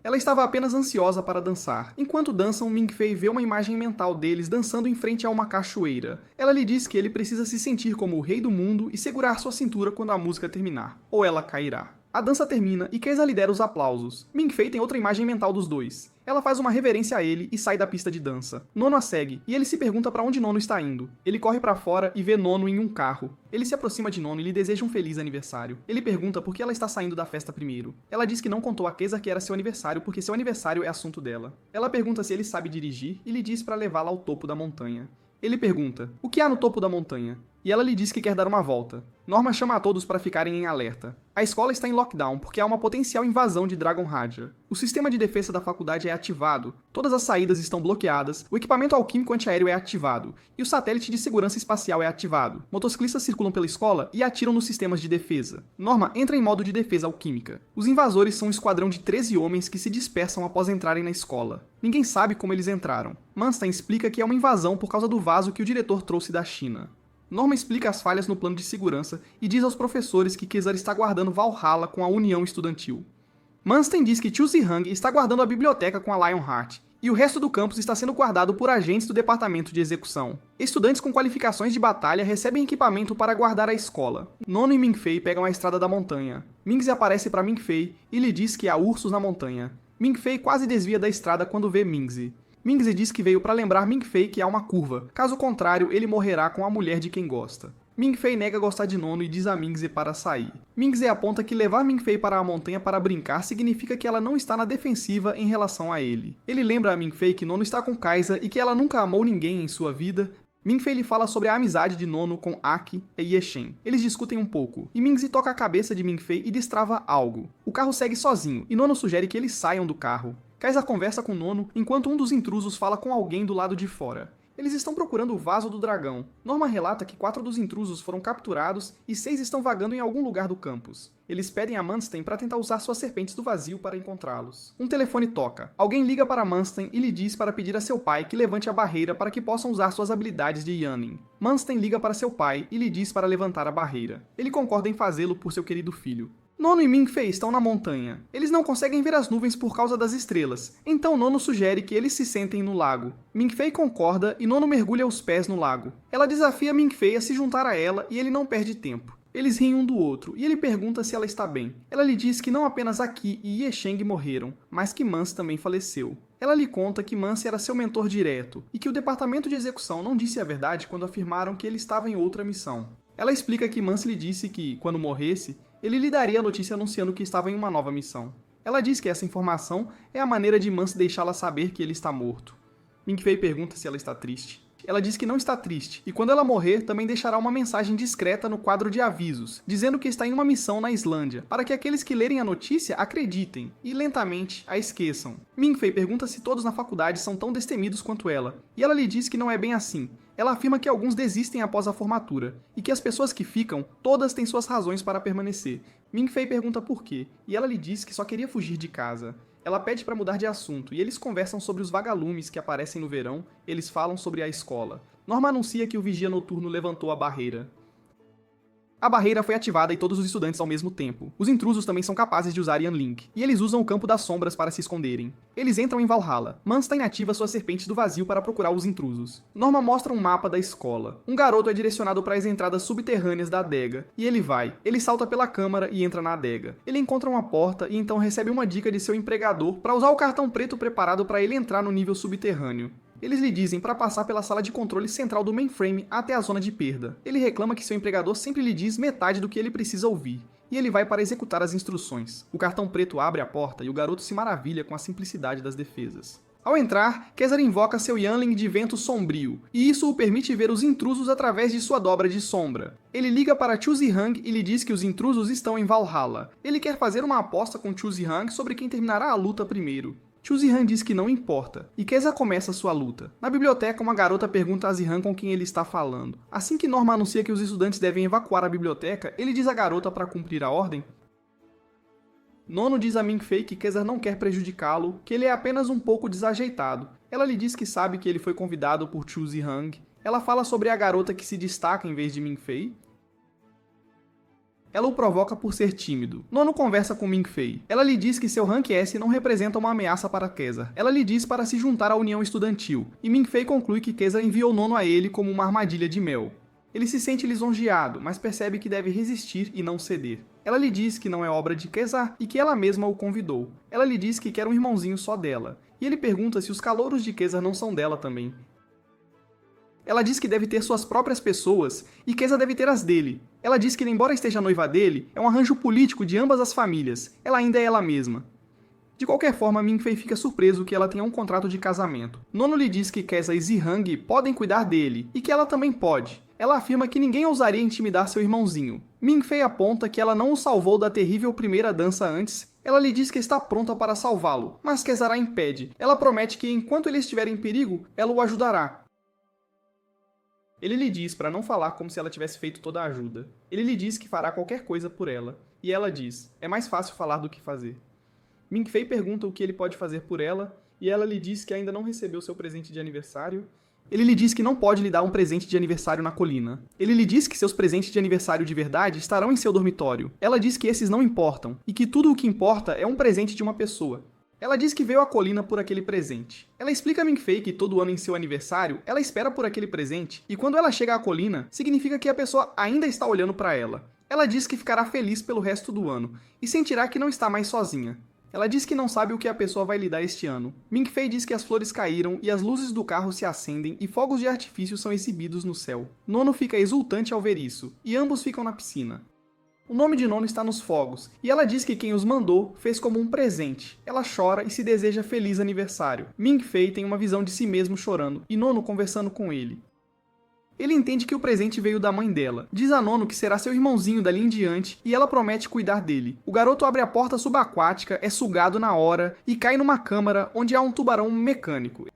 Ela estava apenas ansiosa para dançar. Enquanto dançam, Ming-Fei vê uma imagem mental deles dançando em frente a uma cachoeira. Ela lhe diz que ele precisa se sentir como o rei do mundo e segurar sua cintura quando a música terminar, ou ela cairá. A dança termina e Keza lidera os aplausos. Ming-Fei tem outra imagem mental dos dois. Ela faz uma reverência a ele e sai da pista de dança. Nono a segue, e ele se pergunta para onde Nono está indo. Ele corre para fora e vê Nono em um carro. Ele se aproxima de Nono e lhe deseja um feliz aniversário. Ele pergunta por que ela está saindo da festa primeiro. Ela diz que não contou a Keza que era seu aniversário porque seu aniversário é assunto dela. Ela pergunta se ele sabe dirigir e lhe diz para levá-la ao topo da montanha. Ele pergunta, o que há no topo da montanha? E ela lhe diz que quer dar uma volta. Norma chama a todos para ficarem em alerta. A escola está em lockdown porque há uma potencial invasão de Dragon Raja. O sistema de defesa da faculdade é ativado, todas as saídas estão bloqueadas, o equipamento alquímico antiaéreo é ativado, e o satélite de segurança espacial é ativado. Motociclistas circulam pela escola e atiram nos sistemas de defesa. Norma entra em modo de defesa alquímica. Os invasores são um esquadrão de 13 homens que se dispersam após entrarem na escola. Ninguém sabe como eles entraram. Manstein explica que é uma invasão por causa do vaso que o diretor trouxe da China. Norma explica as falhas no plano de segurança e diz aos professores que Kezar está guardando Valhalla com a União Estudantil. Manstein diz que Chu Zihang está guardando a biblioteca com a Lionheart, e o resto do campus está sendo guardado por agentes do departamento de execução. Estudantes com qualificações de batalha recebem equipamento para guardar a escola. Nono e Ming-Fei pegam a estrada da montanha. Mingzi aparece para Ming-Fei e lhe diz que há ursos na montanha. Ming-Fei quase desvia da estrada quando vê Mingzi. Mingzi diz que veio para lembrar Ming-Fei que há uma curva, caso contrário ele morrerá com a mulher de quem gosta. Ming-Fei nega gostar de Nono e diz a Mingzi para sair. Mingzi aponta que levar Ming-Fei para a montanha para brincar significa que ela não está na defensiva em relação a ele. Ele lembra a Ming-Fei que Nono está com Kaiza e que ela nunca amou ninguém em sua vida. Ming-Fei lhe fala sobre a amizade de Nono com Aki e Yeshen. Eles discutem um pouco, e Mingzi toca a cabeça de Ming-Fei e destrava algo. O carro segue sozinho, e Nono sugere que eles saiam do carro. Kaiza conversa com Nono, enquanto um dos intrusos fala com alguém do lado de fora. Eles estão procurando o vaso do dragão. Norma relata que 4 dos intrusos foram capturados e 6 estão vagando em algum lugar do campus. Eles pedem a Manstein para tentar usar suas serpentes do vazio para encontrá-los. Um telefone toca. Alguém liga para Manstein e lhe diz para pedir a seu pai que levante a barreira para que possam usar suas habilidades de Yanin. Manstein liga para seu pai e lhe diz para levantar a barreira. Ele concorda em fazê-lo por seu querido filho. Nono e Ming-Fei estão na montanha. Eles não conseguem ver as nuvens por causa das estrelas, então Nono sugere que eles se sentem no lago. Ming-Fei concorda e Nono mergulha os pés no lago. Ela desafia Ming-Fei a se juntar a ela e ele não perde tempo. Eles riem um do outro, e ele pergunta se ela está bem. Ela lhe diz que não apenas Aki e Yesheng morreram, mas que Mance também faleceu. Ela lhe conta que Mance era seu mentor direto, e que o departamento de execução não disse a verdade quando afirmaram que ele estava em outra missão. Ela explica que Mance lhe disse que, quando morresse, ele lhe daria a notícia anunciando que estava em uma nova missão. Ela diz que essa informação é a maneira de Mance deixá-la saber que ele está morto. Ming-Fei pergunta se ela está triste. Ela diz que não está triste, e quando ela morrer, também deixará uma mensagem discreta no quadro de avisos, dizendo que está em uma missão na Islândia, para que aqueles que lerem a notícia acreditem, e lentamente a esqueçam. Ming-Fei pergunta se todos na faculdade são tão destemidos quanto ela, e ela lhe diz que não é bem assim. Ela afirma que alguns desistem após a formatura, e que as pessoas que ficam, todas têm suas razões para permanecer. Ming-Fei pergunta por quê, e ela lhe diz que só queria fugir de casa. Ela pede para mudar de assunto, e eles conversam sobre os vagalumes que aparecem no verão, eles falam sobre a escola. Norma anuncia que o vigia noturno levantou a barreira. A barreira foi ativada e todos os estudantes ao mesmo tempo. Os intrusos também são capazes de usar Yanlink, e eles usam o campo das sombras para se esconderem. Eles entram em Valhalla. Manstein ativa suas serpentes do vazio para procurar os intrusos. Norma mostra um mapa da escola. Um garoto é direcionado para as entradas subterrâneas da adega, e ele vai. Ele salta pela câmara e entra na adega. Ele encontra uma porta e então recebe uma dica de seu empregador para usar o cartão preto preparado para ele entrar no nível subterrâneo. Eles lhe dizem para passar pela sala de controle central do mainframe até a zona de perda. Ele reclama que seu empregador sempre lhe diz metade do que ele precisa ouvir, e ele vai para executar as instruções. O cartão preto abre a porta e o garoto se maravilha com a simplicidade das defesas. Ao entrar, Kesar invoca seu Yanling de vento sombrio, e isso o permite ver os intrusos através de sua dobra de sombra. Ele liga para Chu Zihang e lhe diz que os intrusos estão em Valhalla. Ele quer fazer uma aposta com Chu Zihang sobre quem terminará a luta primeiro. Chu Zihang diz que não importa, e Kesar começa sua luta. Na biblioteca, uma garota pergunta a Zihang com quem ele está falando. Assim que Norma anuncia que os estudantes devem evacuar a biblioteca, ele diz à garota para cumprir a ordem. Nono diz a Ming-Fei que Kesar não quer prejudicá-lo, que ele é apenas um pouco desajeitado. Ela lhe diz que sabe que ele foi convidado por Chu Zihang. Ela fala sobre a garota que se destaca em vez de Ming-Fei. Ela o provoca por ser tímido. Nono conversa com Ming-Fei. Ela lhe diz que seu Rank S não representa uma ameaça para Kesar. Ela lhe diz para se juntar à União Estudantil, e Ming-Fei conclui que Kesar enviou Nono a ele como uma armadilha de mel. Ele se sente lisonjeado, mas percebe que deve resistir e não ceder. Ela lhe diz que não é obra de Kesar e que ela mesma o convidou. Ela lhe diz que quer um irmãozinho só dela, e ele pergunta se os calouros de Kesar não são dela também. Ela diz que deve ter suas próprias pessoas e Kesar deve ter as dele. Ela diz que, embora esteja noiva dele, é um arranjo político de ambas as famílias. Ela ainda é ela mesma. De qualquer forma, Ming-Fei fica surpreso que ela tenha um contrato de casamento. Nono lhe diz que Kesar e Zihang podem cuidar dele, e que ela também pode. Ela afirma que ninguém ousaria intimidar seu irmãozinho. Ming-Fei aponta que ela não o salvou da terrível primeira dança antes. Ela lhe diz que está pronta para salvá-lo, mas Kesar a impede. Ela promete que, enquanto ele estiver em perigo, ela o ajudará. Ele lhe diz para não falar como se ela tivesse feito toda a ajuda. Ele lhe diz que fará qualquer coisa por ela. E ela diz, é mais fácil falar do que fazer. Ming-Fei pergunta o que ele pode fazer por ela, e ela lhe diz que ainda não recebeu seu presente de aniversário. Ele lhe diz que não pode lhe dar um presente de aniversário na colina. Ele lhe diz que seus presentes de aniversário de verdade estarão em seu dormitório. Ela diz que esses não importam, e que tudo o que importa é um presente de uma pessoa. Ela diz que veio à colina por aquele presente. Ela explica a Ming-Fei que todo ano em seu aniversário, ela espera por aquele presente, e quando ela chega à colina, significa que a pessoa ainda está olhando para ela. Ela diz que ficará feliz pelo resto do ano, e sentirá que não está mais sozinha. Ela diz que não sabe o que a pessoa vai lhe dar este ano. Ming-Fei diz que as flores caíram e as luzes do carro se acendem e fogos de artifício são exibidos no céu. Nono fica exultante ao ver isso, e ambos ficam na piscina. O nome de Nono está nos fogos, e ela diz que quem os mandou fez como um presente. Ela chora e se deseja feliz aniversário. Ming-Fei tem uma visão de si mesmo chorando, e Nono conversando com ele. Ele entende que o presente veio da mãe dela. Diz a Nono que será seu irmãozinho dali em diante, e ela promete cuidar dele. O garoto abre a porta subaquática, é sugado na hora, e cai numa câmara onde há um tubarão mecânico.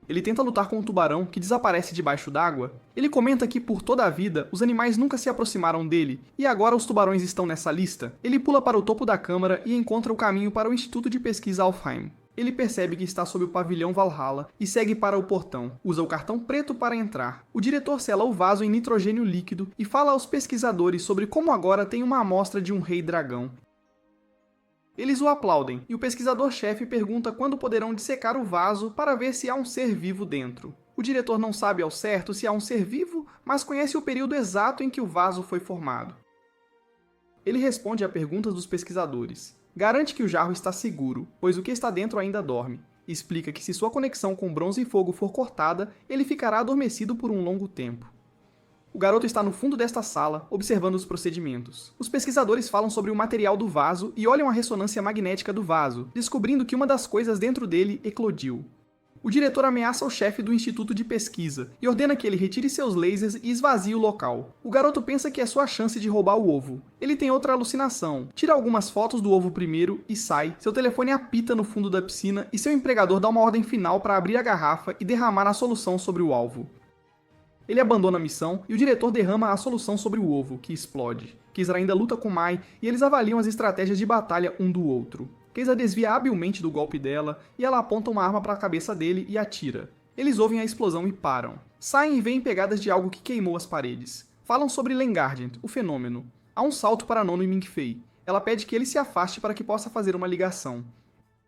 Ele tenta lutar com um tubarão que desaparece debaixo d'água. Ele comenta que, por toda a vida, os animais nunca se aproximaram dele, e agora os tubarões estão nessa lista. Ele pula para o topo da câmara e encontra o caminho para o Instituto de Pesquisa Alfheim. Ele percebe que está sob o pavilhão Valhalla e segue para o portão. Usa o cartão preto para entrar. O diretor sela o vaso em nitrogênio líquido e fala aos pesquisadores sobre como agora tem uma amostra de um rei dragão. Eles o aplaudem, e o pesquisador-chefe pergunta quando poderão dissecar o vaso para ver se há um ser vivo dentro. O diretor não sabe ao certo se há um ser vivo, mas conhece o período exato em que o vaso foi formado. Ele responde a perguntas dos pesquisadores. Garante que o jarro está seguro, pois o que está dentro ainda dorme. E explica que se sua conexão com bronze e fogo for cortada, ele ficará adormecido por um longo tempo. O garoto está no fundo desta sala, observando os procedimentos. Os pesquisadores falam sobre o material do vaso e olham a ressonância magnética do vaso, descobrindo que uma das coisas dentro dele eclodiu. O diretor ameaça o chefe do instituto de pesquisa e ordena que ele retire seus lasers e esvazie o local. O garoto pensa que é sua chance de roubar o ovo. Ele tem outra alucinação, tira algumas fotos do ovo primeiro e sai. Seu telefone apita no fundo da piscina e seu empregador dá uma ordem final para abrir a garrafa e derramar a solução sobre o alvo. Ele abandona a missão e o diretor derrama a solução sobre o ovo, que explode. Kizar ainda luta com Mai e eles avaliam as estratégias de batalha um do outro. Kizar desvia habilmente do golpe dela e ela aponta uma arma para a cabeça dele e atira. Eles ouvem a explosão e param. Saem e veem pegadas de algo que queimou as paredes. Falam sobre Lengargent, o fenômeno. Há um salto para Nono e Ming-Fei. Ela pede que ele se afaste para que possa fazer uma ligação.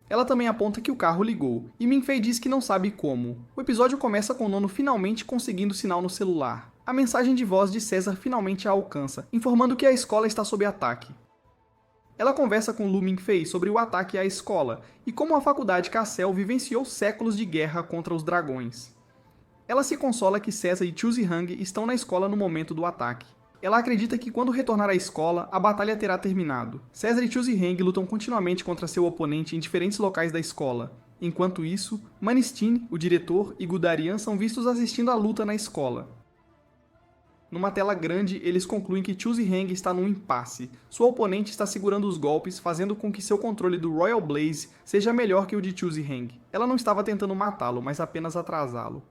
Ela também aponta que o carro ligou, e Ming-Fei diz que não sabe como. O episódio começa com Nono finalmente conseguindo sinal no celular. A mensagem de voz de César finalmente a alcança, informando que a escola está sob ataque. Ela conversa com Lu Ming-Fei sobre o ataque à escola e como a faculdade Cassel vivenciou séculos de guerra contra os dragões. Ela se consola que César e Chu Zihang estão na escola no momento do ataque. Ela acredita que quando retornar à escola, a batalha terá terminado. César e Chu Zihang lutam continuamente contra seu oponente em diferentes locais da escola. Enquanto isso, Manistin, o diretor, e Gudarian são vistos assistindo à luta na escola. Numa tela grande, eles concluem que Chu Zihang está num impasse. Sua oponente está segurando os golpes, fazendo com que seu controle do Royal Blaze seja melhor que o de Chu Zihang. Ela não estava tentando matá-lo, mas apenas atrasá-lo.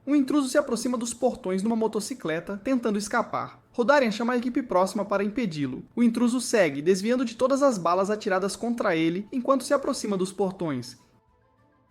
Um intruso se aproxima dos portões numa motocicleta, tentando escapar. Rodarian chama a equipe próxima para impedi-lo. O intruso segue, desviando de todas as balas atiradas contra ele, enquanto se aproxima dos portões.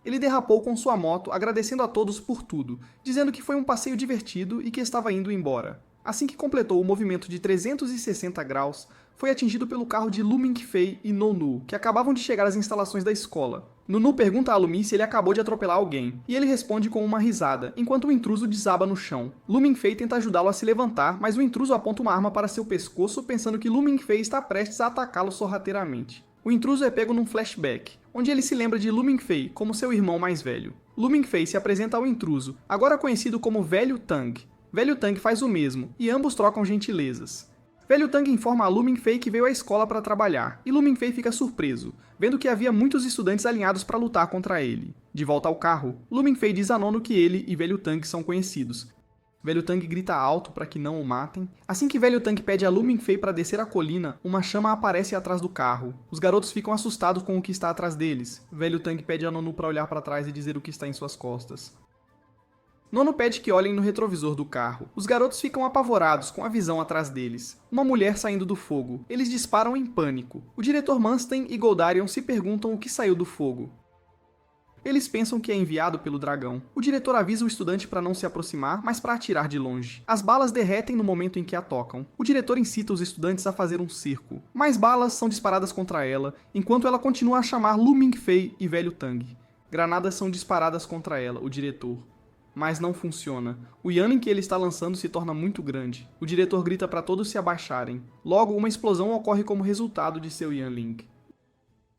Ele derrapou com sua moto, agradecendo a todos por tudo, dizendo que foi um passeio divertido e que estava indo embora. Assim que completou o movimento de 360 graus, foi atingido pelo carro de Lu Ming-Fei e Nonu, que acabavam de chegar às instalações da escola. Nunu pergunta a Lumi se ele acabou de atropelar alguém, e ele responde com uma risada, enquanto o intruso desaba no chão. Lu Ming-Fei tenta ajudá-lo a se levantar, mas o intruso aponta uma arma para seu pescoço, pensando que Lu Ming-Fei está prestes a atacá-lo sorrateiramente. O intruso é pego num flashback, onde ele se lembra de Lu Ming-Fei como seu irmão mais velho. Lu Ming-Fei se apresenta ao intruso, agora conhecido como Velho Tang. Velho Tang faz o mesmo, e ambos trocam gentilezas. Velho Tang informa a Lu Ming-Fei que veio à escola para trabalhar, e Lu Ming-Fei fica surpreso, vendo que havia muitos estudantes alinhados para lutar contra ele. De volta ao carro, Lu Ming-Fei diz a Nono que ele e Velho Tang são conhecidos. Velho Tang grita alto para que não o matem. Assim que Velho Tang pede a Lu Ming-Fei para descer a colina, uma chama aparece atrás do carro. Os garotos ficam assustados com o que está atrás deles. Velho Tang pede a Nonu para olhar para trás e dizer o que está em suas costas. Nono pede que olhem no retrovisor do carro. Os garotos ficam apavorados com a visão atrás deles. Uma mulher saindo do fogo. Eles disparam em pânico. O diretor Manstein e Goldarion se perguntam o que saiu do fogo. Eles pensam que é enviado pelo dragão. O diretor avisa o estudante para não se aproximar, mas para atirar de longe. As balas derretem no momento em que a tocam. O diretor incita os estudantes a fazer um cerco. Mais balas são disparadas contra ela, enquanto ela continua a chamar Lu Ming-Fei e Velho Tang. Granadas são disparadas contra ela, o diretor. Mas não funciona. O Yan em que ele está lançando se torna muito grande. O diretor grita para todos se abaixarem. Logo, uma explosão ocorre como resultado de seu Yanling.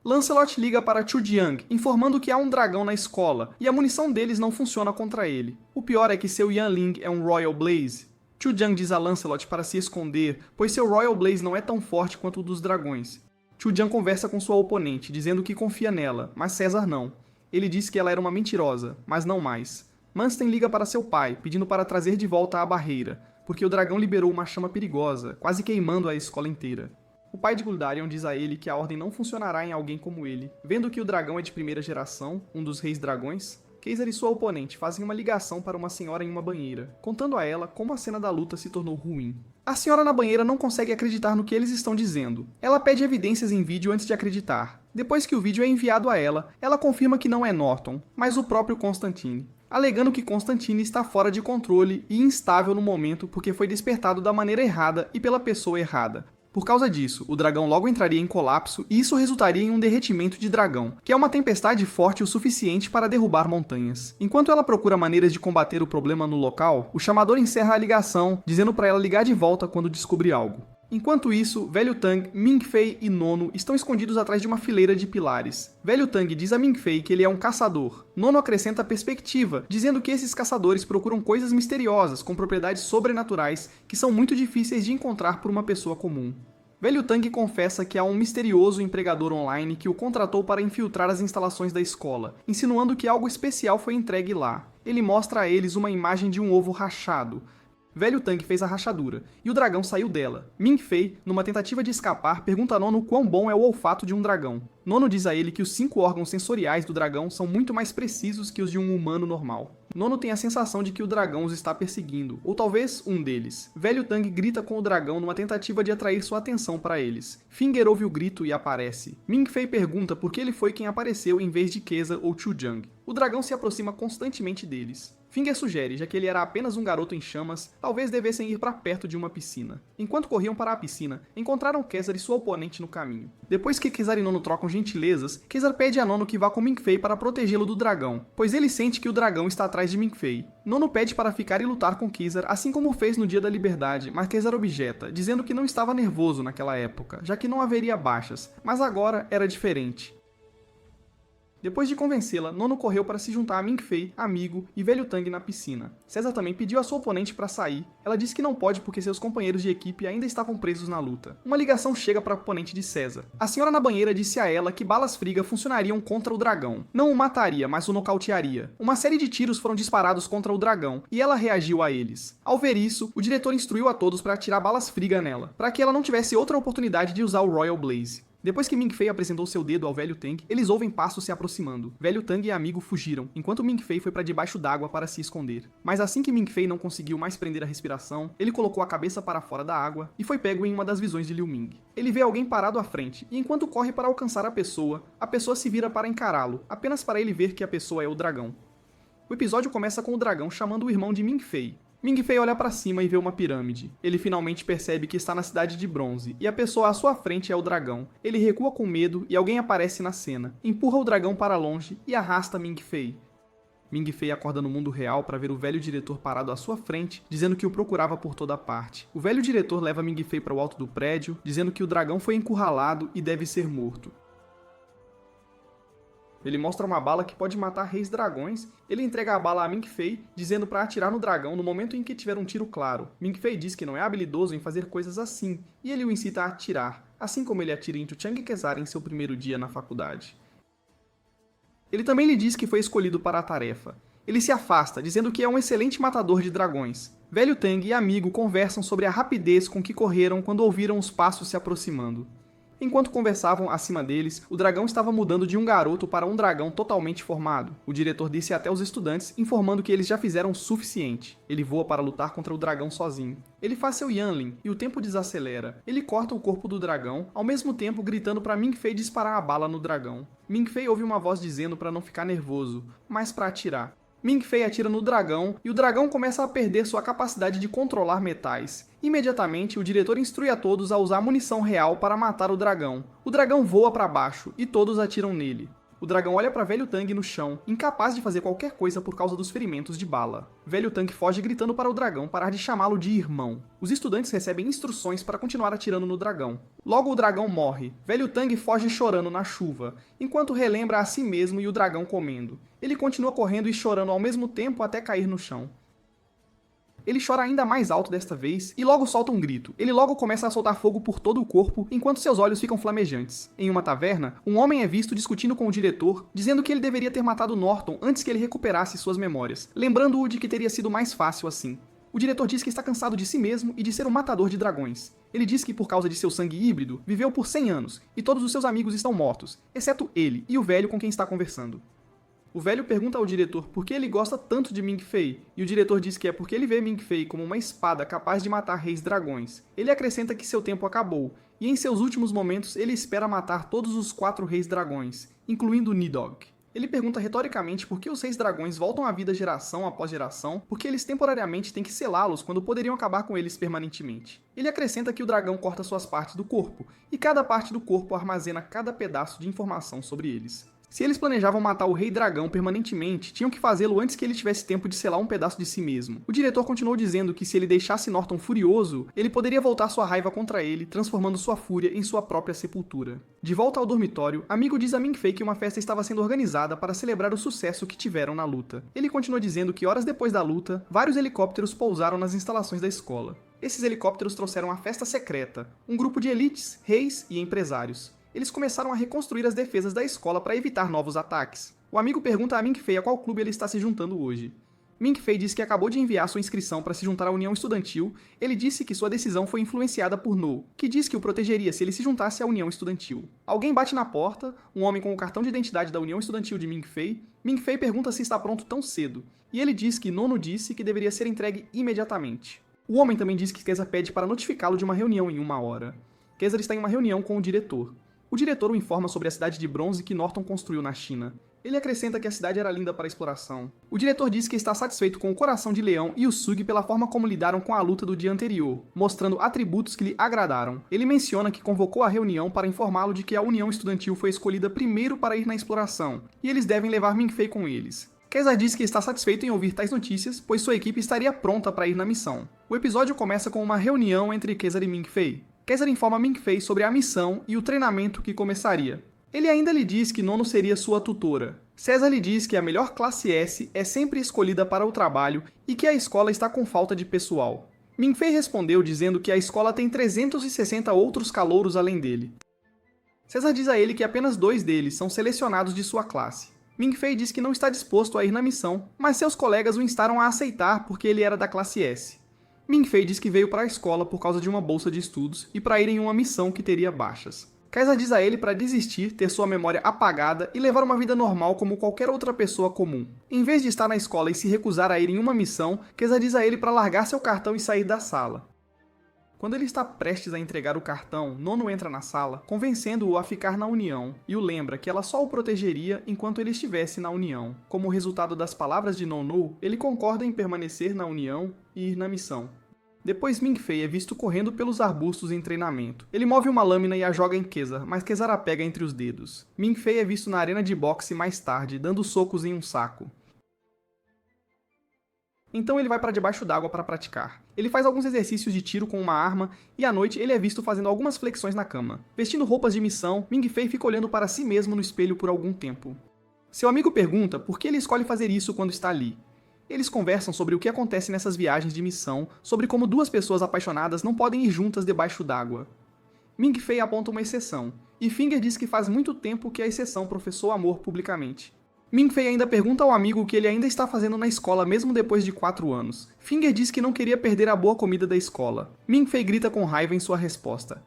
Lancelot liga para Chu Jiang, informando que há um dragão na escola, e a munição deles não funciona contra ele. O pior é que seu Yanling é um Royal Blaze. Chu Jiang diz a Lancelot para se esconder, pois seu Royal Blaze não é tão forte quanto o dos dragões. Chu Jiang conversa com sua oponente, dizendo que confia nela, mas César não. Ele diz que ela era uma mentirosa, mas não mais. Manstein liga para seu pai, pedindo para trazer de volta a barreira, porque o dragão liberou uma chama perigosa, quase queimando a escola inteira. O pai de Gudarion diz a ele que a ordem não funcionará em alguém como ele. Vendo que o dragão é de primeira geração, um dos reis dragões, Kaiser e sua oponente fazem uma ligação para uma senhora em uma banheira, contando a ela como a cena da luta se tornou ruim. A senhora na banheira não consegue acreditar no que eles estão dizendo. Ela pede evidências em vídeo antes de acreditar. Depois que o vídeo é enviado a ela, ela confirma que não é Norton, mas o próprio Constantine, alegando que Constantine está fora de controle e instável no momento porque foi despertado da maneira errada e pela pessoa errada. Por causa disso, o dragão logo entraria em colapso e isso resultaria em um derretimento de dragão, que é uma tempestade forte o suficiente para derrubar montanhas. Enquanto ela procura maneiras de combater o problema no local, o chamador encerra a ligação, dizendo para ela ligar de volta quando descobrir algo. Enquanto isso, Velho Tang, Ming Fei e Nono estão escondidos atrás de uma fileira de pilares. Velho Tang diz a Ming Fei que ele é um caçador. Nono acrescenta perspectiva, dizendo que esses caçadores procuram coisas misteriosas com propriedades sobrenaturais que são muito difíceis de encontrar por uma pessoa comum. Velho Tang confessa que há um misterioso empregador online que o contratou para infiltrar as instalações da escola, insinuando que algo especial foi entregue lá. Ele mostra a eles uma imagem de um ovo rachado. Velho Tang fez a rachadura, e o dragão saiu dela. Ming Fei, numa tentativa de escapar, pergunta a Nono quão bom é o olfato de um dragão. Nono diz a ele que os 5 órgãos sensoriais do dragão são muito mais precisos que os de um humano normal. Nono tem a sensação de que o dragão os está perseguindo, ou talvez um deles. Velho Tang grita com o dragão numa tentativa de atrair sua atenção para eles. Finger ouve o grito e aparece. Ming Fei pergunta por que ele foi quem apareceu em vez de Keza ou Chu Jang. O dragão se aproxima constantemente deles. Finger sugere, já que ele era apenas um garoto em chamas, talvez devessem ir para perto de uma piscina. Enquanto corriam para a piscina, encontraram Kezar e sua oponente no caminho. Depois que Kezar e Nono trocam gentilezas, Kezar pede a Nono que vá com Ming Fei para protegê-lo do dragão, pois ele sente que o dragão está atrás de Ming Fei. Nono pede para ficar e lutar com Kezar, assim como fez no Dia da Liberdade, mas Kezar objeta, dizendo que não estava nervoso naquela época, já que não haveria baixas, mas agora era diferente. Depois de convencê-la, Nono correu para se juntar a Ming Fei, amigo e Velho Tang na piscina. César também pediu a sua oponente para sair. Ela disse que não pode porque seus companheiros de equipe ainda estavam presos na luta. Uma ligação chega para a oponente de César. A senhora na banheira disse a ela que balas Friga funcionariam contra o dragão. Não o mataria, mas o nocautearia. Uma série de tiros foram disparados contra o dragão e ela reagiu a eles. Ao ver isso, o diretor instruiu a todos para atirar balas Friga nela, para que ela não tivesse outra oportunidade de usar o Royal Blaze. Depois que Ming Fei apresentou seu dedo ao Velho Tang, eles ouvem passos se aproximando. Velho Tang e amigo fugiram, enquanto Ming Fei foi para debaixo d'água para se esconder. Mas assim que Ming Fei não conseguiu mais prender a respiração, ele colocou a cabeça para fora da água e foi pego em uma das visões de Liu Ming. Ele vê alguém parado à frente, e enquanto corre para alcançar a pessoa se vira para encará-lo, apenas para ele ver que a pessoa é o dragão. O episódio começa com o dragão chamando o irmão de Ming Fei. Ming Fei olha para cima e vê uma pirâmide. Ele finalmente percebe que está na cidade de bronze, e a pessoa à sua frente é o dragão. Ele recua com medo e alguém aparece na cena, empurra o dragão para longe e arrasta Ming Fei. Ming Fei acorda no mundo real para ver o velho diretor parado à sua frente, dizendo que o procurava por toda parte. O velho diretor leva Ming Fei para o alto do prédio, dizendo que o dragão foi encurralado e deve ser morto. Ele mostra uma bala que pode matar reis dragões. Ele entrega a bala a Ming Fei, dizendo para atirar no dragão no momento em que tiver um tiro claro. Ming Fei diz que não é habilidoso em fazer coisas assim, e ele o incita a atirar, assim como ele atira em Chu Chang e Kezar em seu primeiro dia na faculdade. Ele também lhe diz que foi escolhido para a tarefa. Ele se afasta, dizendo que é um excelente matador de dragões. Velho Tang e amigo conversam sobre a rapidez com que correram quando ouviram os passos se aproximando. Enquanto conversavam acima deles, o dragão estava mudando de um garoto para um dragão totalmente formado. O diretor disse até os estudantes, informando que eles já fizeram o suficiente. Ele voa para lutar contra o dragão sozinho. Ele faz seu Yanling, e o tempo desacelera. Ele corta o corpo do dragão, ao mesmo tempo gritando para Ming Fei disparar a bala no dragão. Ming Fei ouve uma voz dizendo para não ficar nervoso, mas para atirar. Ming Fei atira no dragão, e o dragão começa a perder sua capacidade de controlar metais. Imediatamente, o diretor instrui a todos a usar munição real para matar o dragão. O dragão voa para baixo, e todos atiram nele. O dragão olha para Velho Tang no chão, incapaz de fazer qualquer coisa por causa dos ferimentos de bala. Velho Tang foge gritando para o dragão parar de chamá-lo de irmão. Os estudantes recebem instruções para continuar atirando no dragão. Logo o dragão morre. Velho Tang foge chorando na chuva, enquanto relembra a si mesmo e o dragão comendo. Ele continua correndo e chorando ao mesmo tempo até cair no chão. Ele chora ainda mais alto desta vez e logo solta um grito. Ele logo começa a soltar fogo por todo o corpo enquanto seus olhos ficam flamejantes. Em uma taverna, um homem é visto discutindo com o diretor, dizendo que ele deveria ter matado Norton antes que ele recuperasse suas memórias, lembrando-o de que teria sido mais fácil assim. O diretor diz que está cansado de si mesmo e de ser um matador de dragões. Ele diz que por causa de seu sangue híbrido, viveu por 100 anos e todos os seus amigos estão mortos, exceto ele e o velho com quem está conversando. O velho pergunta ao diretor por que ele gosta tanto de Ming-Fei, e o diretor diz que é porque ele vê Ming-Fei como uma espada capaz de matar reis dragões. Ele acrescenta que seu tempo acabou, e em seus últimos momentos ele espera matar todos os 4 reis dragões, incluindo Nidhogg. Ele pergunta retoricamente por que os reis dragões voltam à vida geração após geração, porque eles temporariamente têm que selá-los quando poderiam acabar com eles permanentemente. Ele acrescenta que o dragão corta suas partes do corpo, e cada parte do corpo armazena cada pedaço de informação sobre eles. Se eles planejavam matar o Rei Dragão permanentemente, tinham que fazê-lo antes que ele tivesse tempo de selar um pedaço de si mesmo. O diretor continuou dizendo que se ele deixasse Norton furioso, ele poderia voltar sua raiva contra ele, transformando sua fúria em sua própria sepultura. De volta ao dormitório, Amigo diz a Ming-Fei que uma festa estava sendo organizada para celebrar o sucesso que tiveram na luta. Ele continua dizendo que horas depois da luta, vários helicópteros pousaram nas instalações da escola. Esses helicópteros trouxeram a festa secreta, um grupo de elites, reis e empresários. Eles começaram a reconstruir as defesas da escola para evitar novos ataques. O amigo pergunta a Ming-Fei a qual clube ele está se juntando hoje. Ming-Fei diz que acabou de enviar sua inscrição para se juntar à União Estudantil. Ele disse que sua decisão foi influenciada por No, que diz que o protegeria se ele se juntasse à União Estudantil. Alguém bate na porta, um homem com o cartão de identidade da União Estudantil de Ming-Fei. Ming-Fei pergunta se está pronto tão cedo, e ele diz que Nono disse que deveria ser entregue imediatamente. O homem também diz que Kesa pede para notificá-lo de uma reunião em 1 hora. Kesa está em uma reunião com o diretor. O diretor o informa sobre a cidade de bronze que Norton construiu na China. Ele acrescenta que a cidade era linda para a exploração. O diretor diz que está satisfeito com o Coração de Leão e o Sug pela forma como lidaram com a luta do dia anterior, mostrando atributos que lhe agradaram. Ele menciona que convocou a reunião para informá-lo de que a União Estudantil foi escolhida primeiro para ir na exploração, e eles devem levar Ming-Fei com eles. Kesa diz que está satisfeito em ouvir tais notícias, pois sua equipe estaria pronta para ir na missão. O episódio começa com uma reunião entre Kesa e Ming-Fei. Kesa informa Ming-Fei sobre a missão e o treinamento que começaria. Ele ainda lhe diz que Nono seria sua tutora. César lhe diz que a melhor classe S é sempre escolhida para o trabalho e que a escola está com falta de pessoal. Ming-Fei respondeu dizendo que a escola tem 360 outros calouros além dele. César diz a ele que apenas 2 deles são selecionados de sua classe. Ming-Fei diz que não está disposto a ir na missão, mas seus colegas o instaram a aceitar porque ele era da classe S. Ming-Fei diz que veio para a escola por causa de uma bolsa de estudos e para ir em uma missão que teria baixas. Kaisa diz a ele para desistir, ter sua memória apagada e levar uma vida normal como qualquer outra pessoa comum. Em vez de estar na escola e se recusar a ir em uma missão, Kaisa diz a ele para largar seu cartão e sair da sala. Quando ele está prestes a entregar o cartão, Nono entra na sala, convencendo-o a ficar na União, e o lembra que ela só o protegeria enquanto ele estivesse na União. Como resultado das palavras de Nono, ele concorda em permanecer na União e ir na missão. Depois Ming-Fei é visto correndo pelos arbustos em treinamento. Ele move uma lâmina e a joga em Kesa, mas Kesa a pega entre os dedos. Ming-Fei é visto na arena de boxe mais tarde, dando socos em um saco. Então ele vai para debaixo d'água para praticar. Ele faz alguns exercícios de tiro com uma arma e à noite ele é visto fazendo algumas flexões na cama. Vestindo roupas de missão, Ming-Fei fica olhando para si mesmo no espelho por algum tempo. Seu amigo pergunta por que ele escolhe fazer isso quando está ali. Eles conversam sobre o que acontece nessas viagens de missão, sobre como 2 pessoas apaixonadas não podem ir juntas debaixo d'água. Ming-Fei aponta uma exceção, e Finger diz que faz muito tempo que a exceção professou amor publicamente. Ming-Fei ainda pergunta ao amigo o que ele ainda está fazendo na escola mesmo depois de 4 anos. Finger diz que não queria perder a boa comida da escola. Ming-Fei grita com raiva em sua resposta.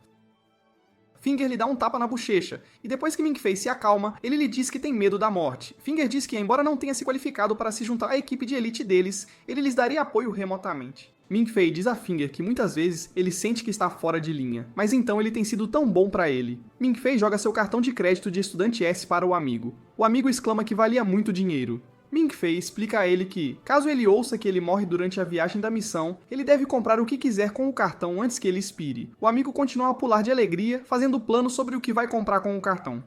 Finger lhe dá um tapa na bochecha, e depois que Ming-Fei se acalma, ele lhe diz que tem medo da morte. Finger diz que, embora não tenha se qualificado para se juntar à equipe de elite deles, ele lhes daria apoio remotamente. Ming-Fei diz a Finger que muitas vezes ele sente que está fora de linha, mas então ele tem sido tão bom para ele. Ming-Fei joga seu cartão de crédito de estudante S para o amigo. O amigo exclama que valia muito dinheiro. Ming-Fei explica a ele que, caso ele ouça que ele morre durante a viagem da missão, ele deve comprar o que quiser com o cartão antes que ele expire. O amigo continua a pular de alegria, fazendo planos sobre o que vai comprar com o cartão.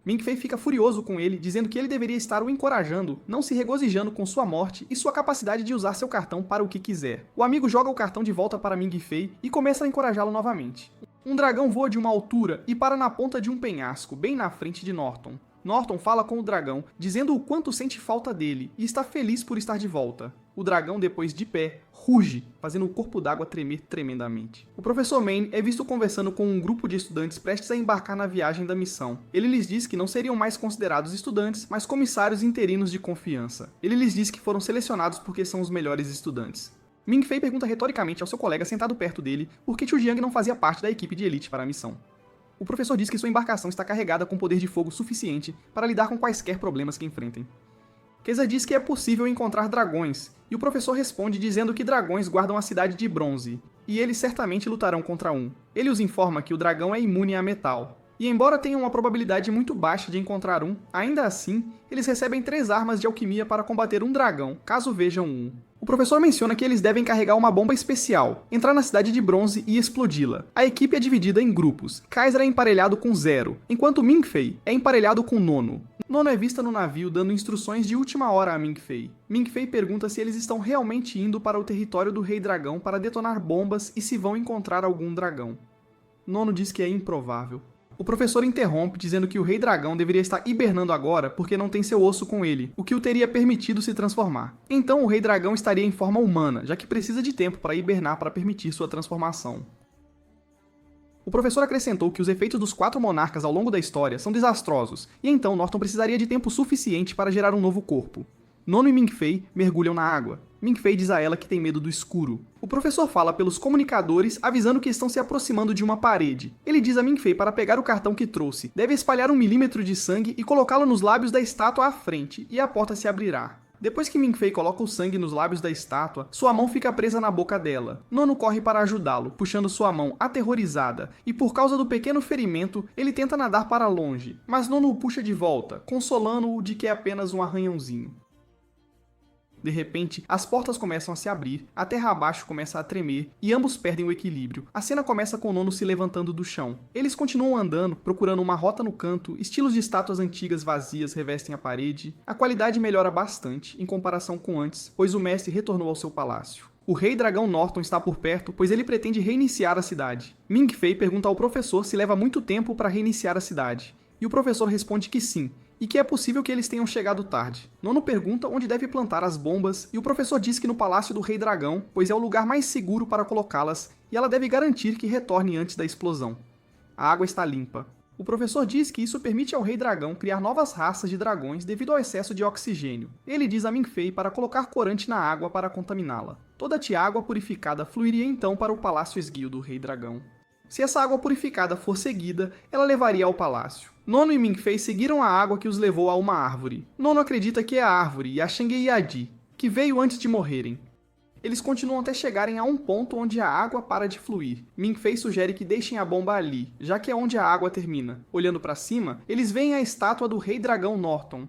Ming-Fei fica furioso com ele, dizendo que ele deveria estar o encorajando, não se regozijando com sua morte e sua capacidade de usar seu cartão para o que quiser. O amigo joga o cartão de volta para Ming-Fei e começa a encorajá-lo novamente. Um dragão voa de uma altura e para na ponta de um penhasco, bem na frente de Norton. Norton fala com o dragão, dizendo o quanto sente falta dele e está feliz por estar de volta. O dragão, depois de pé, ruge, fazendo o corpo d'água tremer tremendamente. O professor Maine é visto conversando com um grupo de estudantes prestes a embarcar na viagem da missão. Ele lhes diz que não seriam mais considerados estudantes, mas comissários interinos de confiança. Ele lhes diz que foram selecionados porque são os melhores estudantes. Ming-Fei pergunta retoricamente ao seu colega sentado perto dele por que Chu Jiang não fazia parte da equipe de elite para a missão. O professor diz que sua embarcação está carregada com poder de fogo suficiente para lidar com quaisquer problemas que enfrentem. Keza diz que é possível encontrar dragões, e o professor responde dizendo que dragões guardam a cidade de bronze, e eles certamente lutarão contra um. Ele os informa que o dragão é imune a metal. E embora tenham uma probabilidade muito baixa de encontrar um, ainda assim, eles recebem 3 armas de alquimia para combater um dragão, caso vejam um. O professor menciona que eles devem carregar uma bomba especial, entrar na cidade de bronze e explodi-la. A equipe é dividida em grupos. Kaiser é emparelhado com Zero, enquanto Ming-Fei é emparelhado com Nono. Nono é vista no navio dando instruções de última hora a Ming-Fei. Ming-Fei pergunta se eles estão realmente indo para o território do Rei Dragão para detonar bombas e se vão encontrar algum dragão. Nono diz que é improvável. O professor interrompe dizendo que o Rei Dragão deveria estar hibernando agora porque não tem seu osso com ele, o que o teria permitido se transformar. Então o Rei Dragão estaria em forma humana, já que precisa de tempo para hibernar para permitir sua transformação. O professor acrescentou que os efeitos dos 4 monarcas ao longo da história são desastrosos, e então Norton precisaria de tempo suficiente para gerar um novo corpo. Nono e Ming-Fei mergulham na água. Ming-Fei diz a ela que tem medo do escuro. O professor fala pelos comunicadores, avisando que estão se aproximando de uma parede. Ele diz a Ming-Fei para pegar o cartão que trouxe, deve espalhar 1 milímetro de sangue e colocá-lo nos lábios da estátua à frente, e a porta se abrirá. Depois que Ming-Fei coloca o sangue nos lábios da estátua, sua mão fica presa na boca dela. Nono corre para ajudá-lo, puxando sua mão aterrorizada, e por causa do pequeno ferimento, ele tenta nadar para longe, mas Nono o puxa de volta, consolando-o de que é apenas um arranhãozinho. De repente, as portas começam a se abrir, a terra abaixo começa a tremer e ambos perdem o equilíbrio. A cena começa com Nono se levantando do chão. Eles continuam andando, procurando uma rota no canto, estilos de estátuas antigas vazias revestem a parede. A qualidade melhora bastante, em comparação com antes, pois o mestre retornou ao seu palácio. O Rei Dragão Norton está por perto, pois ele pretende reiniciar a cidade. Ming-Fei pergunta ao professor se leva muito tempo para reiniciar a cidade, e o professor responde que sim, e que é possível que eles tenham chegado tarde. Nono pergunta onde deve plantar as bombas, e o professor diz que no Palácio do Rei Dragão, pois é o lugar mais seguro para colocá-las, e ela deve garantir que retorne antes da explosão. A água está limpa. O professor diz que isso permite ao Rei Dragão criar novas raças de dragões devido ao excesso de oxigênio. Ele diz a Ming-Fei para colocar corante na água para contaminá-la. Toda a tiágua purificada fluiria então para o Palácio Esguio do Rei Dragão. Se essa água purificada for seguida, ela levaria ao palácio. Nono e Ming-Fei seguiram a água que os levou a uma árvore. Nono acredita que é a árvore Yashenge Yadi, que veio antes de morrerem. Eles continuam até chegarem a um ponto onde a água para de fluir. Ming-Fei sugere que deixem a bomba ali, já que é onde a água termina. Olhando para cima, eles veem a estátua do Rei Dragão Norton.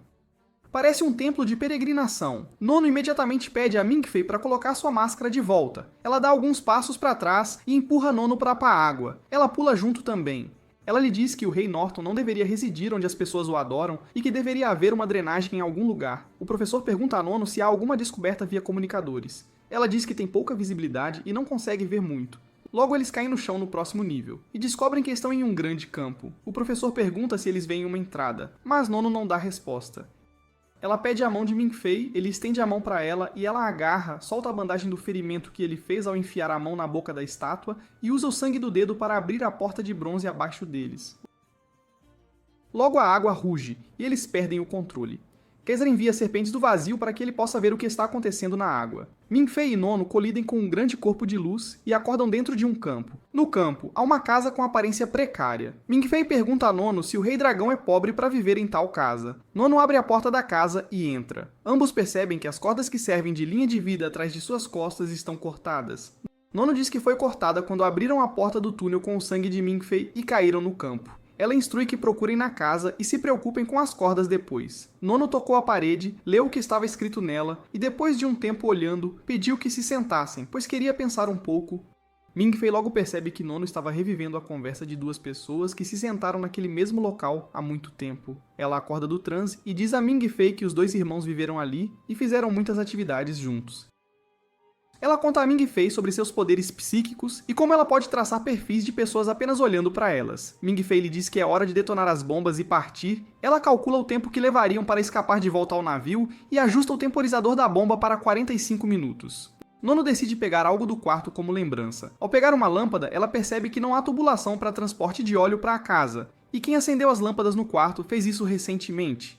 Parece um templo de peregrinação. Nono imediatamente pede a Ming-Fei para colocar sua máscara de volta. Ela dá alguns passos para trás e empurra Nono para a água. Ela pula junto também. Ela lhe diz que o Rei Norton não deveria residir onde as pessoas o adoram e que deveria haver uma drenagem em algum lugar. O professor pergunta a Nono se há alguma descoberta via comunicadores. Ela diz que tem pouca visibilidade e não consegue ver muito. Logo eles caem no chão no próximo nível, e descobrem que estão em um grande campo. O professor pergunta se eles veem uma entrada, mas Nono não dá resposta. Ela pede a mão de Ming-Fei, ele estende a mão para ela e ela agarra, solta a bandagem do ferimento que ele fez ao enfiar a mão na boca da estátua e usa o sangue do dedo para abrir a porta de bronze abaixo deles. Logo a água ruge e eles perdem o controle. Kaiser envia serpentes do vazio para que ele possa ver o que está acontecendo na água. Ming-Fei e Nono colidem com um grande corpo de luz e acordam dentro de um campo. No campo, há uma casa com aparência precária. Ming-Fei pergunta a Nono se o Rei Dragão é pobre para viver em tal casa. Nono abre a porta da casa e entra. Ambos percebem que as cordas que servem de linha de vida atrás de suas costas estão cortadas. Nono diz que foi cortada quando abriram a porta do túnel com o sangue de Ming-Fei e caíram no campo. Ela instrui que procurem na casa e se preocupem com as cordas depois. Nono tocou a parede, leu o que estava escrito nela e depois de um tempo olhando, pediu que se sentassem, pois queria pensar um pouco. Ming-Fei logo percebe que Nono estava revivendo a conversa de 2 pessoas que se sentaram naquele mesmo local há muito tempo. Ela acorda do transe e diz a Ming-Fei que os 2 irmãos viveram ali e fizeram muitas atividades juntos. Ela conta a Ming-Fei sobre seus poderes psíquicos e como ela pode traçar perfis de pessoas apenas olhando para elas. Ming-Fei lhe diz que é hora de detonar as bombas e partir. Ela calcula o tempo que levariam para escapar de volta ao navio e ajusta o temporizador da bomba para 45 minutos. Nono decide pegar algo do quarto como lembrança. Ao pegar uma lâmpada, ela percebe que não há tubulação para transporte de óleo para a casa, e quem acendeu as lâmpadas no quarto fez isso recentemente.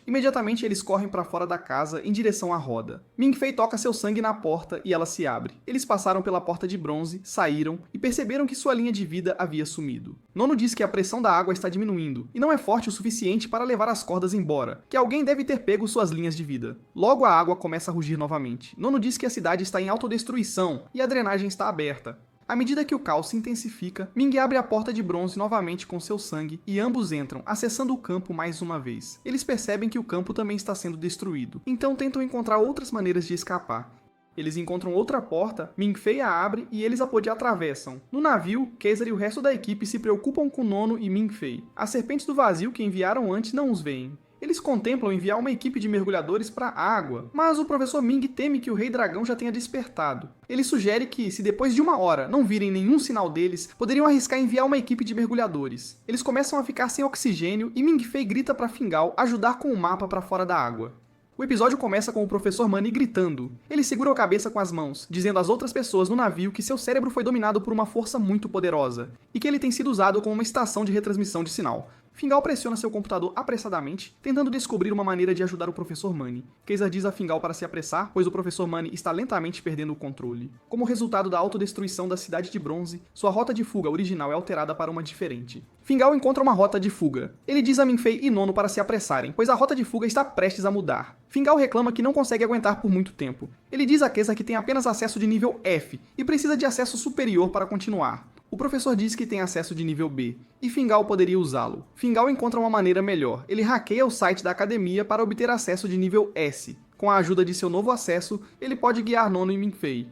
Imediatamente eles correm para fora da casa em direção à roda. Ming Fei toca seu sangue na porta e ela se abre. Eles passaram pela porta de bronze, saíram e perceberam que sua linha de vida havia sumido. Nono diz que a pressão da água está diminuindo e não é forte o suficiente para levar as cordas embora, que alguém deve ter pego suas linhas de vida. Logo a água começa a rugir novamente. Nono diz que a cidade está em autodestruição e a drenagem está aberta. À medida que o caos se intensifica, Ming abre a porta de bronze novamente com seu sangue e ambos entram, acessando o campo mais uma vez. Eles percebem que o campo também está sendo destruído, então tentam encontrar outras maneiras de escapar. Eles encontram outra porta, Ming Fei a abre e eles a atravessam. No navio, Kaiser e o resto da equipe se preocupam com Nono e Ming Fei. As serpentes do vazio que enviaram antes não os veem. Eles contemplam enviar uma equipe de mergulhadores para a água, mas o professor Ming teme que o Rei Dragão já tenha despertado. Ele sugere que, se depois de 1 hora não virem nenhum sinal deles, poderiam arriscar enviar uma equipe de mergulhadores. Eles começam a ficar sem oxigênio e Ming Fei grita para Fingal ajudar com o mapa para fora da água. O episódio começa com o professor Money gritando. Ele segura a cabeça com as mãos, dizendo às outras pessoas no navio que seu cérebro foi dominado por uma força muito poderosa, e que ele tem sido usado como uma estação de retransmissão de sinal. Fingal pressiona seu computador apressadamente, tentando descobrir uma maneira de ajudar o professor Money. Kaiser diz a Fingal para se apressar, pois o professor Money está lentamente perdendo o controle. Como resultado da autodestruição da cidade de bronze, sua rota de fuga original é alterada para uma diferente. Fingal encontra uma rota de fuga. Ele diz a Ming Fei e Nono para se apressarem, pois a rota de fuga está prestes a mudar. Fingal reclama que não consegue aguentar por muito tempo. Ele diz a Kaiser que tem apenas acesso de nível F e precisa de acesso superior para continuar. O professor diz que tem acesso de nível B, e Fingal poderia usá-lo. Fingal encontra uma maneira melhor. Ele hackeia o site da academia para obter acesso de nível S. Com a ajuda de seu novo acesso, ele pode guiar Nono e Ming Fei.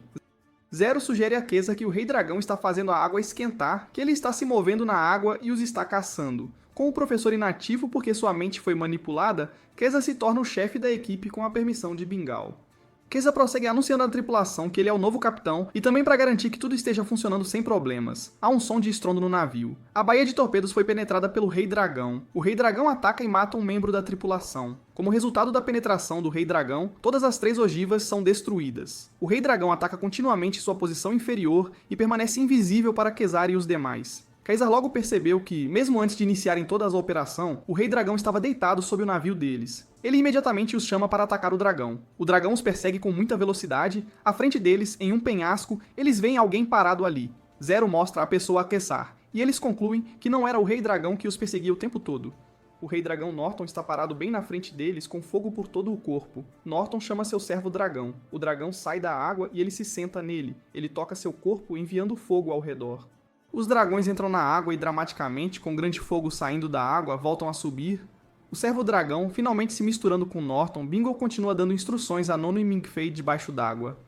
Zero sugere a Kaiser que o Rei Dragão está fazendo a água esquentar, que ele está se movendo na água e os está caçando. Com o professor inativo porque sua mente foi manipulada, Kaiser se torna o chefe da equipe com a permissão de Bingal. Kaiser prossegue anunciando à tripulação que ele é o novo capitão e também para garantir que tudo esteja funcionando sem problemas. Há um som de estrondo no navio. A baía de torpedos foi penetrada pelo Rei Dragão. O Rei Dragão ataca e mata um membro da tripulação. Como resultado da penetração do Rei Dragão, todas as 3 ogivas são destruídas. O Rei Dragão ataca continuamente sua posição inferior e permanece invisível para Kaiser e os demais. Kaiser logo percebeu que, mesmo antes de iniciarem toda a operação, o Rei Dragão estava deitado sob o navio deles. Ele imediatamente os chama para atacar o dragão. O dragão os persegue com muita velocidade. À frente deles, em um penhasco, eles veem alguém parado ali. Zero mostra a pessoa a Kessar, e eles concluem que não era o Rei Dragão que os perseguia o tempo todo. O Rei Dragão Norton está parado bem na frente deles, com fogo por todo o corpo. Norton chama seu servo dragão. O dragão sai da água e ele se senta nele. Ele toca seu corpo, enviando fogo ao redor. Os dragões entram na água e, dramaticamente, com grande fogo saindo da água, voltam a subir. O servo dragão, finalmente se misturando com Norton, Bingo continua dando instruções a Nono e Ming Fei debaixo d'água.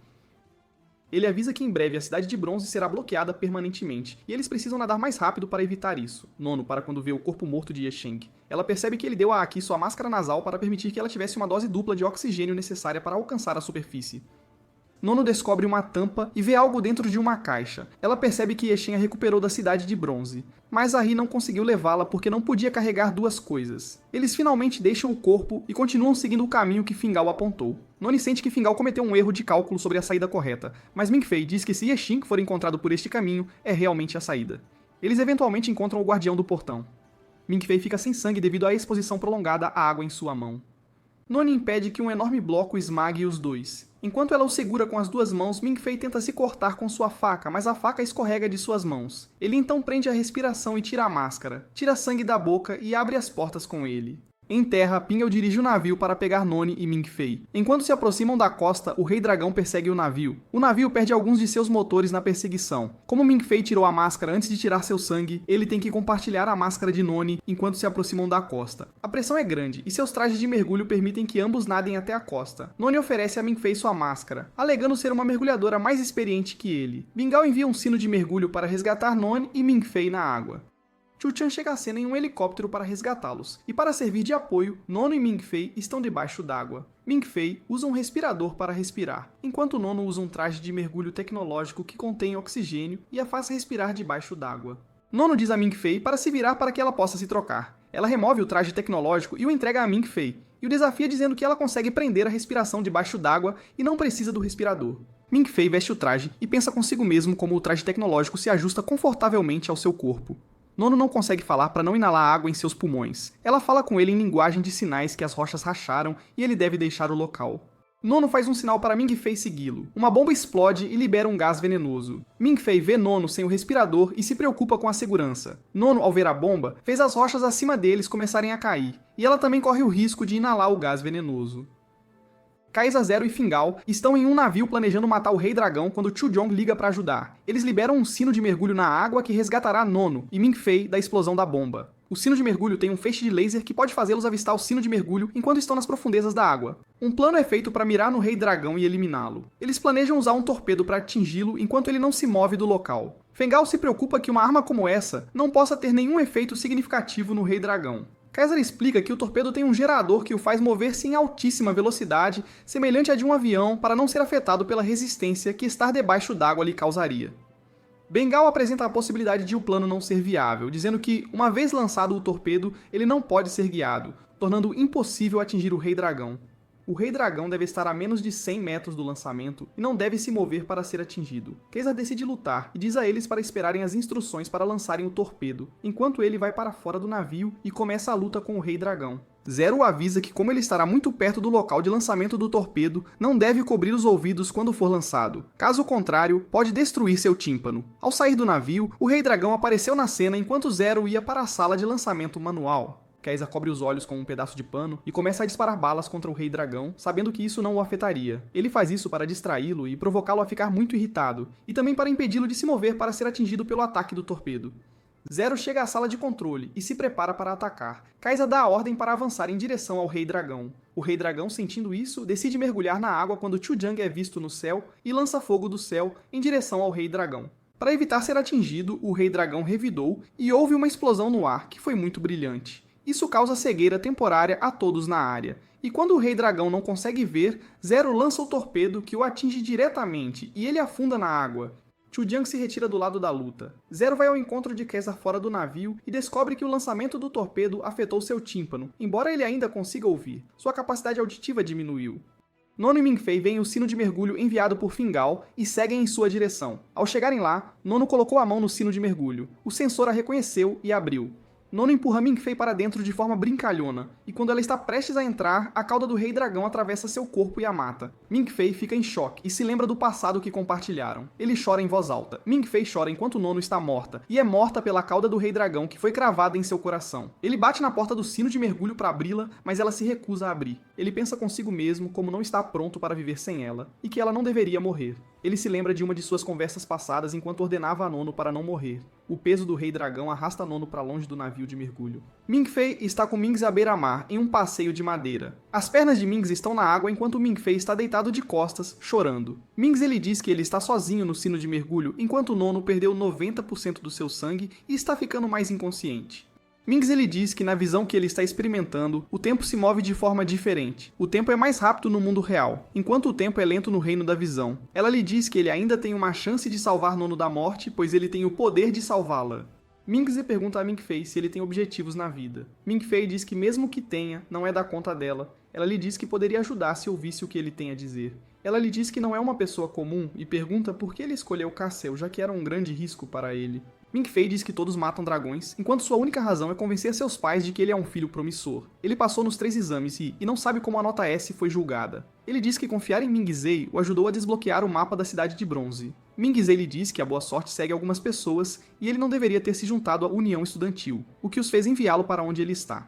Ele avisa que em breve a cidade de bronze será bloqueada permanentemente, e eles precisam nadar mais rápido para evitar isso. Nono para quando vê o corpo morto de Yesheng. Ela percebe que ele deu a Aki sua máscara nasal para permitir que ela tivesse uma dose dupla de oxigênio necessária para alcançar a superfície. Nono descobre uma tampa e vê algo dentro de uma caixa. Ela percebe que Yeshen a recuperou da cidade de bronze, mas Ari não conseguiu levá-la porque não podia carregar 2 coisas. Eles finalmente deixam o corpo e continuam seguindo o caminho que Fingal apontou. Noni sente que Fingal cometeu um erro de cálculo sobre a saída correta, mas Ming Fei diz que se Yeshen for encontrado por este caminho, é realmente a saída. Eles eventualmente encontram o guardião do portão. Ming Fei fica sem sangue devido à exposição prolongada à água em sua mão. Noni impede que um enorme bloco esmague os dois. Enquanto ela o segura com as 2 mãos, Ming Fei tenta se cortar com sua faca, mas a faca escorrega de suas mãos. Ele então prende a respiração e tira a máscara, tira sangue da boca e abre as portas com ele. Em terra, Pingal dirige o navio para pegar Noni e Ming Fei. Enquanto se aproximam da costa, o Rei Dragão persegue o navio. O navio perde alguns de seus motores na perseguição. Como Ming Fei tirou a máscara antes de tirar seu sangue, ele tem que compartilhar a máscara de Noni enquanto se aproximam da costa. A pressão é grande, e seus trajes de mergulho permitem que ambos nadem até a costa. Noni oferece a Ming Fei sua máscara, alegando ser uma mergulhadora mais experiente que ele. Bingal envia um sino de mergulho para resgatar Noni e Ming Fei na água. Chu Chan chega à cena em um helicóptero para resgatá-los, e para servir de apoio, Nono e Ming Fei estão debaixo d'água. Ming Fei usa um respirador para respirar, enquanto Nono usa um traje de mergulho tecnológico que contém oxigênio e a faz respirar debaixo d'água. Nono diz a Ming Fei para se virar para que ela possa se trocar. Ela remove o traje tecnológico e o entrega a Ming Fei, e o desafia dizendo que ela consegue prender a respiração debaixo d'água e não precisa do respirador. Ming Fei veste o traje e pensa consigo mesmo como o traje tecnológico se ajusta confortavelmente ao seu corpo. Nono não consegue falar para não inalar água em seus pulmões. Ela fala com ele em linguagem de sinais que as rochas racharam e ele deve deixar o local. Nono faz um sinal para Ming-Fei segui-lo. Uma bomba explode e libera um gás venenoso. Ming-Fei vê Nono sem o respirador e se preocupa com a segurança. Nono, ao ver a bomba, fez as rochas acima deles começarem a cair, e ela também corre o risco de inalar o gás venenoso. Kaisa, Zero e Fingal estão em um navio planejando matar o Rei Dragão quando Chu Jong liga para ajudar. Eles liberam um sino de mergulho na água que resgatará Nono e Ming-Fei da explosão da bomba. O sino de mergulho tem um feixe de laser que pode fazê-los avistar o sino de mergulho enquanto estão nas profundezas da água. Um plano é feito para mirar no Rei Dragão e eliminá-lo. Eles planejam usar um torpedo para atingi-lo enquanto ele não se move do local. Fengal se preocupa que uma arma como essa não possa ter nenhum efeito significativo no Rei Dragão. Kaiser explica que o torpedo tem um gerador que o faz mover-se em altíssima velocidade, semelhante à de um avião, para não ser afetado pela resistência que estar debaixo d'água lhe causaria. Bengal apresenta a possibilidade de o plano não ser viável, dizendo que, uma vez lançado o torpedo, ele não pode ser guiado, tornando impossível atingir o Rei Dragão. O Rei Dragão deve estar a menos de 100 metros do lançamento e não deve se mover para ser atingido. Caesar decide lutar e diz a eles para esperarem as instruções para lançarem o torpedo, enquanto ele vai para fora do navio e começa a luta com o Rei Dragão. Zero avisa que, como ele estará muito perto do local de lançamento do torpedo, não deve cobrir os ouvidos quando for lançado. Caso contrário, pode destruir seu tímpano. Ao sair do navio, o Rei Dragão apareceu na cena enquanto Zero ia para a sala de lançamento manual. Caesar cobre os olhos com um pedaço de pano e começa a disparar balas contra o Rei Dragão, sabendo que isso não o afetaria. Ele faz isso para distraí-lo e provocá-lo a ficar muito irritado, e também para impedi-lo de se mover para ser atingido pelo ataque do torpedo. Zero chega à sala de controle e se prepara para atacar. Caesar dá a ordem para avançar em direção ao Rei Dragão. O Rei Dragão, sentindo isso, decide mergulhar na água quando Chu Jang é visto no céu e lança fogo do céu em direção ao Rei Dragão. Para evitar ser atingido, o Rei Dragão revidou e houve uma explosão no ar, que foi muito brilhante. Isso causa cegueira temporária a todos na área, e quando o Rei Dragão não consegue ver, Zero lança o torpedo que o atinge diretamente e ele afunda na água. Chu Jang se retira do lado da luta. Zero vai ao encontro de Caesar fora do navio e descobre que o lançamento do torpedo afetou seu tímpano, embora ele ainda consiga ouvir. Sua capacidade auditiva diminuiu. Nono e Ming-Fei veem o sino de mergulho enviado por Fingal e seguem em sua direção. Ao chegarem lá, Nono colocou a mão no sino de mergulho. O sensor a reconheceu e abriu. Nono empurra Ming-Fei para dentro de forma brincalhona, e quando ela está prestes a entrar, a cauda do Rei Dragão atravessa seu corpo e a mata. Ming-Fei fica em choque e se lembra do passado que compartilharam. Ele chora em voz alta. Ming-Fei chora enquanto Nono está morta, e é morta pela cauda do Rei Dragão que foi cravada em seu coração. Ele bate na porta do sino de mergulho para abri-la, mas ela se recusa a abrir. Ele pensa consigo mesmo como não está pronto para viver sem ela, e que ela não deveria morrer. Ele se lembra de uma de suas conversas passadas enquanto ordenava a Nono para não morrer. O peso do Rei Dragão arrasta Nono para longe do navio de mergulho. Ming-Fei está com Mings à beira-mar, em um passeio de madeira. As pernas de Mings estão na água enquanto Ming-Fei está deitado de costas, chorando. Mings ele diz que ele está sozinho no sino de mergulho, enquanto Nono perdeu 90% do seu sangue e está ficando mais inconsciente. Mings ele diz que na visão que ele está experimentando, o tempo se move de forma diferente. O tempo é mais rápido no mundo real, enquanto o tempo é lento no reino da visão. Ela lhe diz que ele ainda tem uma chance de salvar Nono da morte, pois ele tem o poder de salvá-la. Mingze pergunta a Ming-Fei se ele tem objetivos na vida. Ming-Fei diz que mesmo que tenha, não é da conta dela. Ela lhe diz que poderia ajudar se ouvisse o que ele tem a dizer. Ela lhe diz que não é uma pessoa comum e pergunta por que ele escolheu Cassel, já que era um grande risco para ele. Ming-Fei diz que todos matam dragões, enquanto sua única razão é convencer seus pais de que ele é um filho promissor. Ele passou nos 3 exames e não sabe como a nota S foi julgada. Ele diz que confiar em Ming-Zei o ajudou a desbloquear o mapa da Cidade de Bronze. Ming-Zei lhe diz que a boa sorte segue algumas pessoas e ele não deveria ter se juntado à União Estudantil, o que os fez enviá-lo para onde ele está.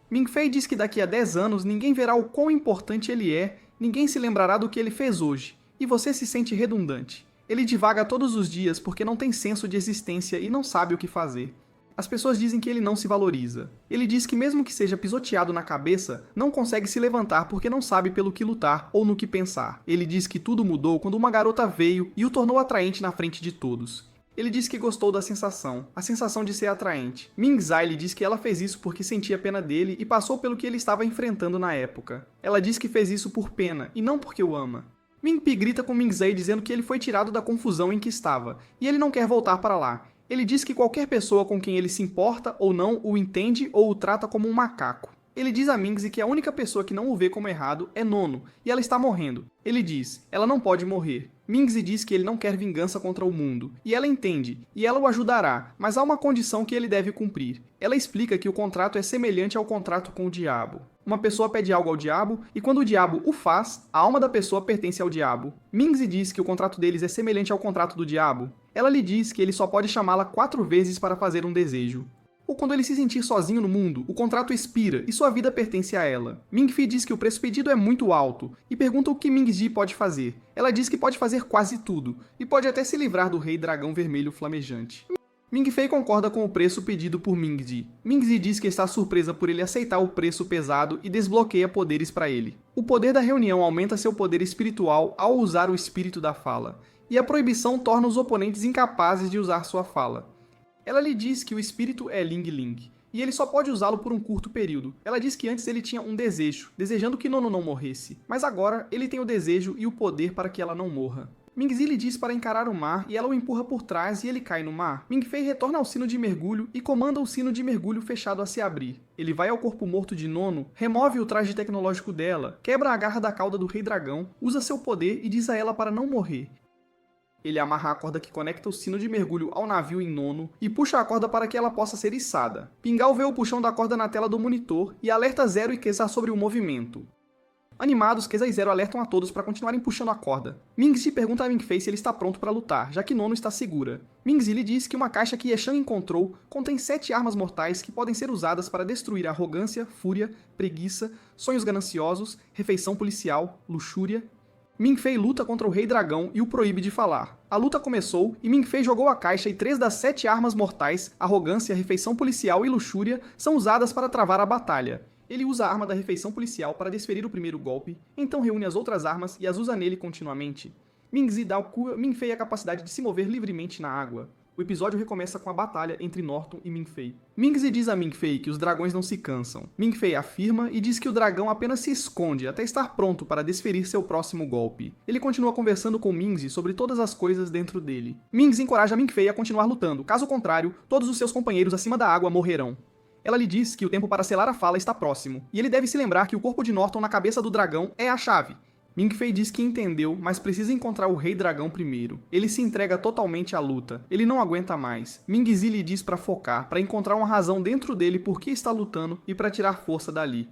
Ming-Fei diz que daqui a 10 anos ninguém verá o quão importante ele é, ninguém se lembrará do que ele fez hoje, e você se sente redundante. Ele divaga todos os dias porque não tem senso de existência e não sabe o que fazer. As pessoas dizem que ele não se valoriza. Ele diz que mesmo que seja pisoteado na cabeça, não consegue se levantar porque não sabe pelo que lutar ou no que pensar. Ele diz que tudo mudou quando uma garota veio e o tornou atraente na frente de todos. Ele diz que gostou da sensação, a sensação de ser atraente. Ming-Zei lhe diz que ela fez isso porque sentia pena dele e passou pelo que ele estava enfrentando na época. Ela diz que fez isso por pena e não porque o ama. Ming-Pi grita com Ming-Zei dizendo que ele foi tirado da confusão em que estava, e ele não quer voltar para lá. Ele diz que qualquer pessoa com quem ele se importa ou não o entende ou o trata como um macaco. Ele diz a Ming-Zei que a única pessoa que não o vê como errado é Nono, e ela está morrendo. Ele diz, ela não pode morrer. Mingzi diz que ele não quer vingança contra o mundo, e ela entende, e ela o ajudará, mas há uma condição que ele deve cumprir. Ela explica que o contrato é semelhante ao contrato com o diabo. Uma pessoa pede algo ao diabo, e quando o diabo o faz, a alma da pessoa pertence ao diabo. Mingzi diz que o contrato deles é semelhante ao contrato do diabo. Ela lhe diz que ele só pode chamá-la 4 vezes para fazer um desejo. Ou quando ele se sentir sozinho no mundo, o contrato expira e sua vida pertence a ela. Ming-Fi diz que o preço pedido é muito alto e pergunta o que Ming-Ji pode fazer. Ela diz que pode fazer quase tudo e pode até se livrar do rei dragão vermelho flamejante. Ming-Fei concorda com o preço pedido por Ming-Ji. Ming-Ji diz que está surpresa por ele aceitar o preço pesado e desbloqueia poderes para ele. O poder da reunião aumenta seu poder espiritual ao usar o espírito da fala, e a proibição torna os oponentes incapazes de usar sua fala. Ela lhe diz que o espírito é Ling Ling, e ele só pode usá-lo por um curto período. Ela diz que antes ele tinha um desejo, desejando que Nono não morresse, mas agora ele tem o desejo e o poder para que ela não morra. Ming-Zi lhe diz para encarar o mar e ela o empurra por trás e ele cai no mar. Ming-Fei retorna ao sino de mergulho e comanda o sino de mergulho fechado a se abrir. Ele vai ao corpo morto de Nono, remove o traje tecnológico dela, quebra a garra da cauda do Rei Dragão, usa seu poder e diz a ela para não morrer. Ele amarra a corda que conecta o sino de mergulho ao navio em Nono e puxa a corda para que ela possa ser içada. Pingal vê o puxão da corda na tela do monitor e alerta Zero e Keza sobre o movimento. Animados, Keza e Zero alertam a todos para continuarem puxando a corda. Ming-Zi pergunta a Ming-Fei se ele está pronto para lutar, já que Nono está segura. Ming-Zi lhe diz que uma caixa que Yeshan encontrou contém 7 armas mortais que podem ser usadas para destruir a arrogância, fúria, preguiça, sonhos gananciosos, refeição policial, luxúria. Ming-Fei luta contra o Rei Dragão e o proíbe de falar. A luta começou e Ming-Fei jogou a caixa e 3 das 7 armas mortais, arrogância, refeição policial e luxúria, são usadas para travar a batalha. Ele usa a arma da refeição policial para desferir o primeiro golpe, então reúne as outras armas e as usa nele continuamente. Ming-Zi dá ao Ming-Fei a capacidade de se mover livremente na água. O episódio recomeça com a batalha entre Norton e Ming-Fei. Ming-Zi diz a Ming-Fei que os dragões não se cansam. Ming-Fei afirma e diz que o dragão apenas se esconde até estar pronto para desferir seu próximo golpe. Ele continua conversando com Ming-Zi sobre todas as coisas dentro dele. Ming-Zi encoraja Ming-Fei a continuar lutando, caso contrário, todos os seus companheiros acima da água morrerão. Ela lhe diz que o tempo para selar a fala está próximo, e ele deve se lembrar que o corpo de Norton na cabeça do dragão é a chave. Ming-Fei diz que entendeu, mas precisa encontrar o Rei Dragão primeiro. Ele se entrega totalmente à luta. Ele não aguenta mais. Ming-Zi lhe diz para focar, para encontrar uma razão dentro dele por que está lutando e para tirar força dali.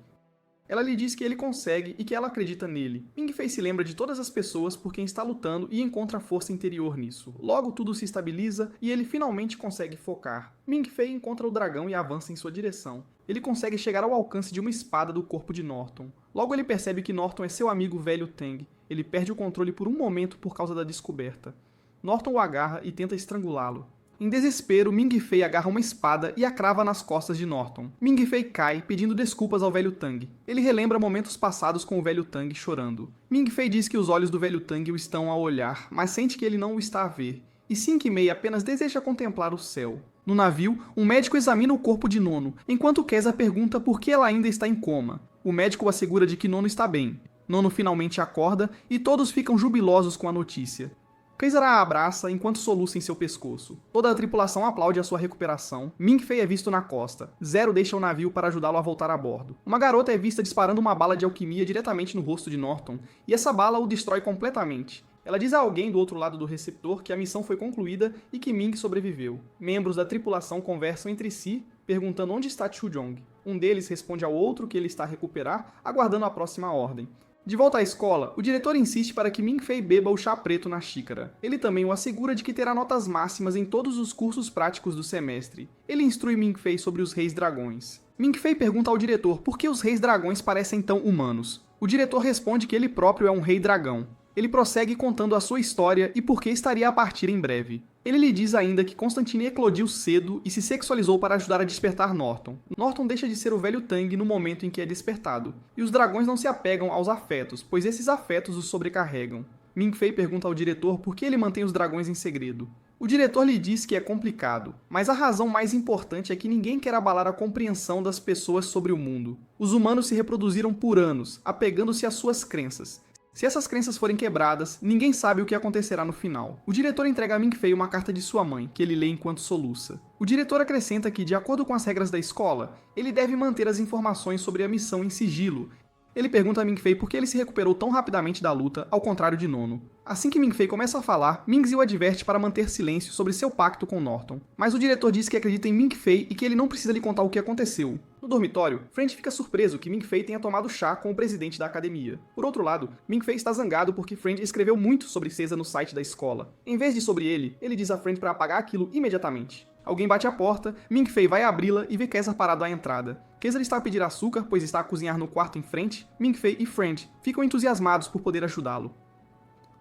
Ela lhe diz que ele consegue e que ela acredita nele. Ming-Fei se lembra de todas as pessoas por quem está lutando e encontra força interior nisso. Logo tudo se estabiliza e ele finalmente consegue focar. Ming-Fei encontra o dragão e avança em sua direção. Ele consegue chegar ao alcance de uma espada do corpo de Norton. Logo ele percebe que Norton é seu amigo velho Tang. Ele perde o controle por um momento por causa da descoberta. Norton o agarra e tenta estrangulá-lo. Em desespero, Ming-Fei agarra uma espada e a crava nas costas de Norton. Ming-Fei cai, pedindo desculpas ao velho Tang. Ele relembra momentos passados com o velho Tang chorando. Ming-Fei diz que os olhos do velho Tang o estão a olhar, mas sente que ele não o está a ver. E Cinque-Mei apenas deseja contemplar o céu. No navio, um médico examina o corpo de Nono, enquanto Keza pergunta por que ela ainda está em coma. O médico assegura de que Nono está bem. Nono finalmente acorda e todos ficam jubilosos com a notícia. Keza a abraça enquanto soluça em seu pescoço. Toda a tripulação aplaude a sua recuperação. Ming-Fei é visto na costa. Zero deixa o navio para ajudá-lo a voltar a bordo. Uma garota é vista disparando uma bala de alquimia diretamente no rosto de Norton, e essa bala o destrói completamente. Ela diz a alguém do outro lado do receptor que a missão foi concluída e que Ming sobreviveu. Membros da tripulação conversam entre si, perguntando onde está Chujong. Um deles responde ao outro que ele está a recuperar, aguardando a próxima ordem. De volta à escola, o diretor insiste para que Ming-Fei beba o chá preto na xícara. Ele também o assegura de que terá notas máximas em todos os cursos práticos do semestre. Ele instrui Ming-Fei sobre os Reis Dragões. Ming-Fei pergunta ao diretor por que os Reis Dragões parecem tão humanos. O diretor responde que ele próprio é um Rei Dragão. Ele prossegue contando a sua história e por que estaria a partir em breve. Ele lhe diz ainda que Constantine eclodiu cedo e se sexualizou para ajudar a despertar Norton. Norton deixa de ser o velho Tang no momento em que é despertado. E os dragões não se apegam aos afetos, pois esses afetos os sobrecarregam. Ming-Fei pergunta ao diretor por que ele mantém os dragões em segredo. O diretor lhe diz que é complicado, mas a razão mais importante é que ninguém quer abalar a compreensão das pessoas sobre o mundo. Os humanos se reproduziram por anos, apegando-se às suas crenças. Se essas crenças forem quebradas, ninguém sabe o que acontecerá no final. O diretor entrega a Ming-Fei uma carta de sua mãe, que ele lê enquanto soluça. O diretor acrescenta que, de acordo com as regras da escola, ele deve manter as informações sobre a missão em sigilo. Ele pergunta a Ming-Fei por que ele se recuperou tão rapidamente da luta, ao contrário de Nono. Assim que Ming-Fei começa a falar, Ming-Zi o adverte para manter silêncio sobre seu pacto com Norton. Mas o diretor diz que acredita em Ming-Fei e que ele não precisa lhe contar o que aconteceu. No dormitório, Friend fica surpreso que Ming-Fei tenha tomado chá com o presidente da academia. Por outro lado, Ming-Fei está zangado porque Friend escreveu muito sobre Caesar no site da escola. Em vez de sobre ele diz a Friend para apagar aquilo imediatamente. Alguém bate a porta, Ming-Fei vai abri-la e vê Caesar parado à entrada. Caesar está a pedir açúcar, pois está a cozinhar no quarto em frente. Ming-Fei e Friend ficam entusiasmados por poder ajudá-lo.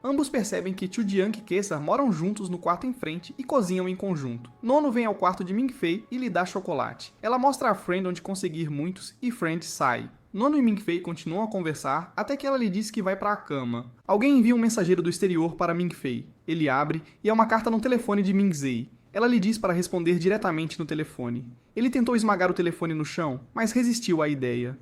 Ambos percebem que Chu Jiang e Caesar moram juntos no quarto em frente e cozinham em conjunto. Nono vem ao quarto de Ming-Fei e lhe dá chocolate. Ela mostra a Friend onde conseguir muitos e Friend sai. Nono e Ming-Fei continuam a conversar até que ela lhe diz que vai para a cama. Alguém envia um mensageiro do exterior para Ming-Fei. Ele abre e é uma carta no telefone de Ming-Zei. Ela lhe diz para responder diretamente no telefone. Ele tentou esmagar o telefone no chão, mas resistiu à ideia.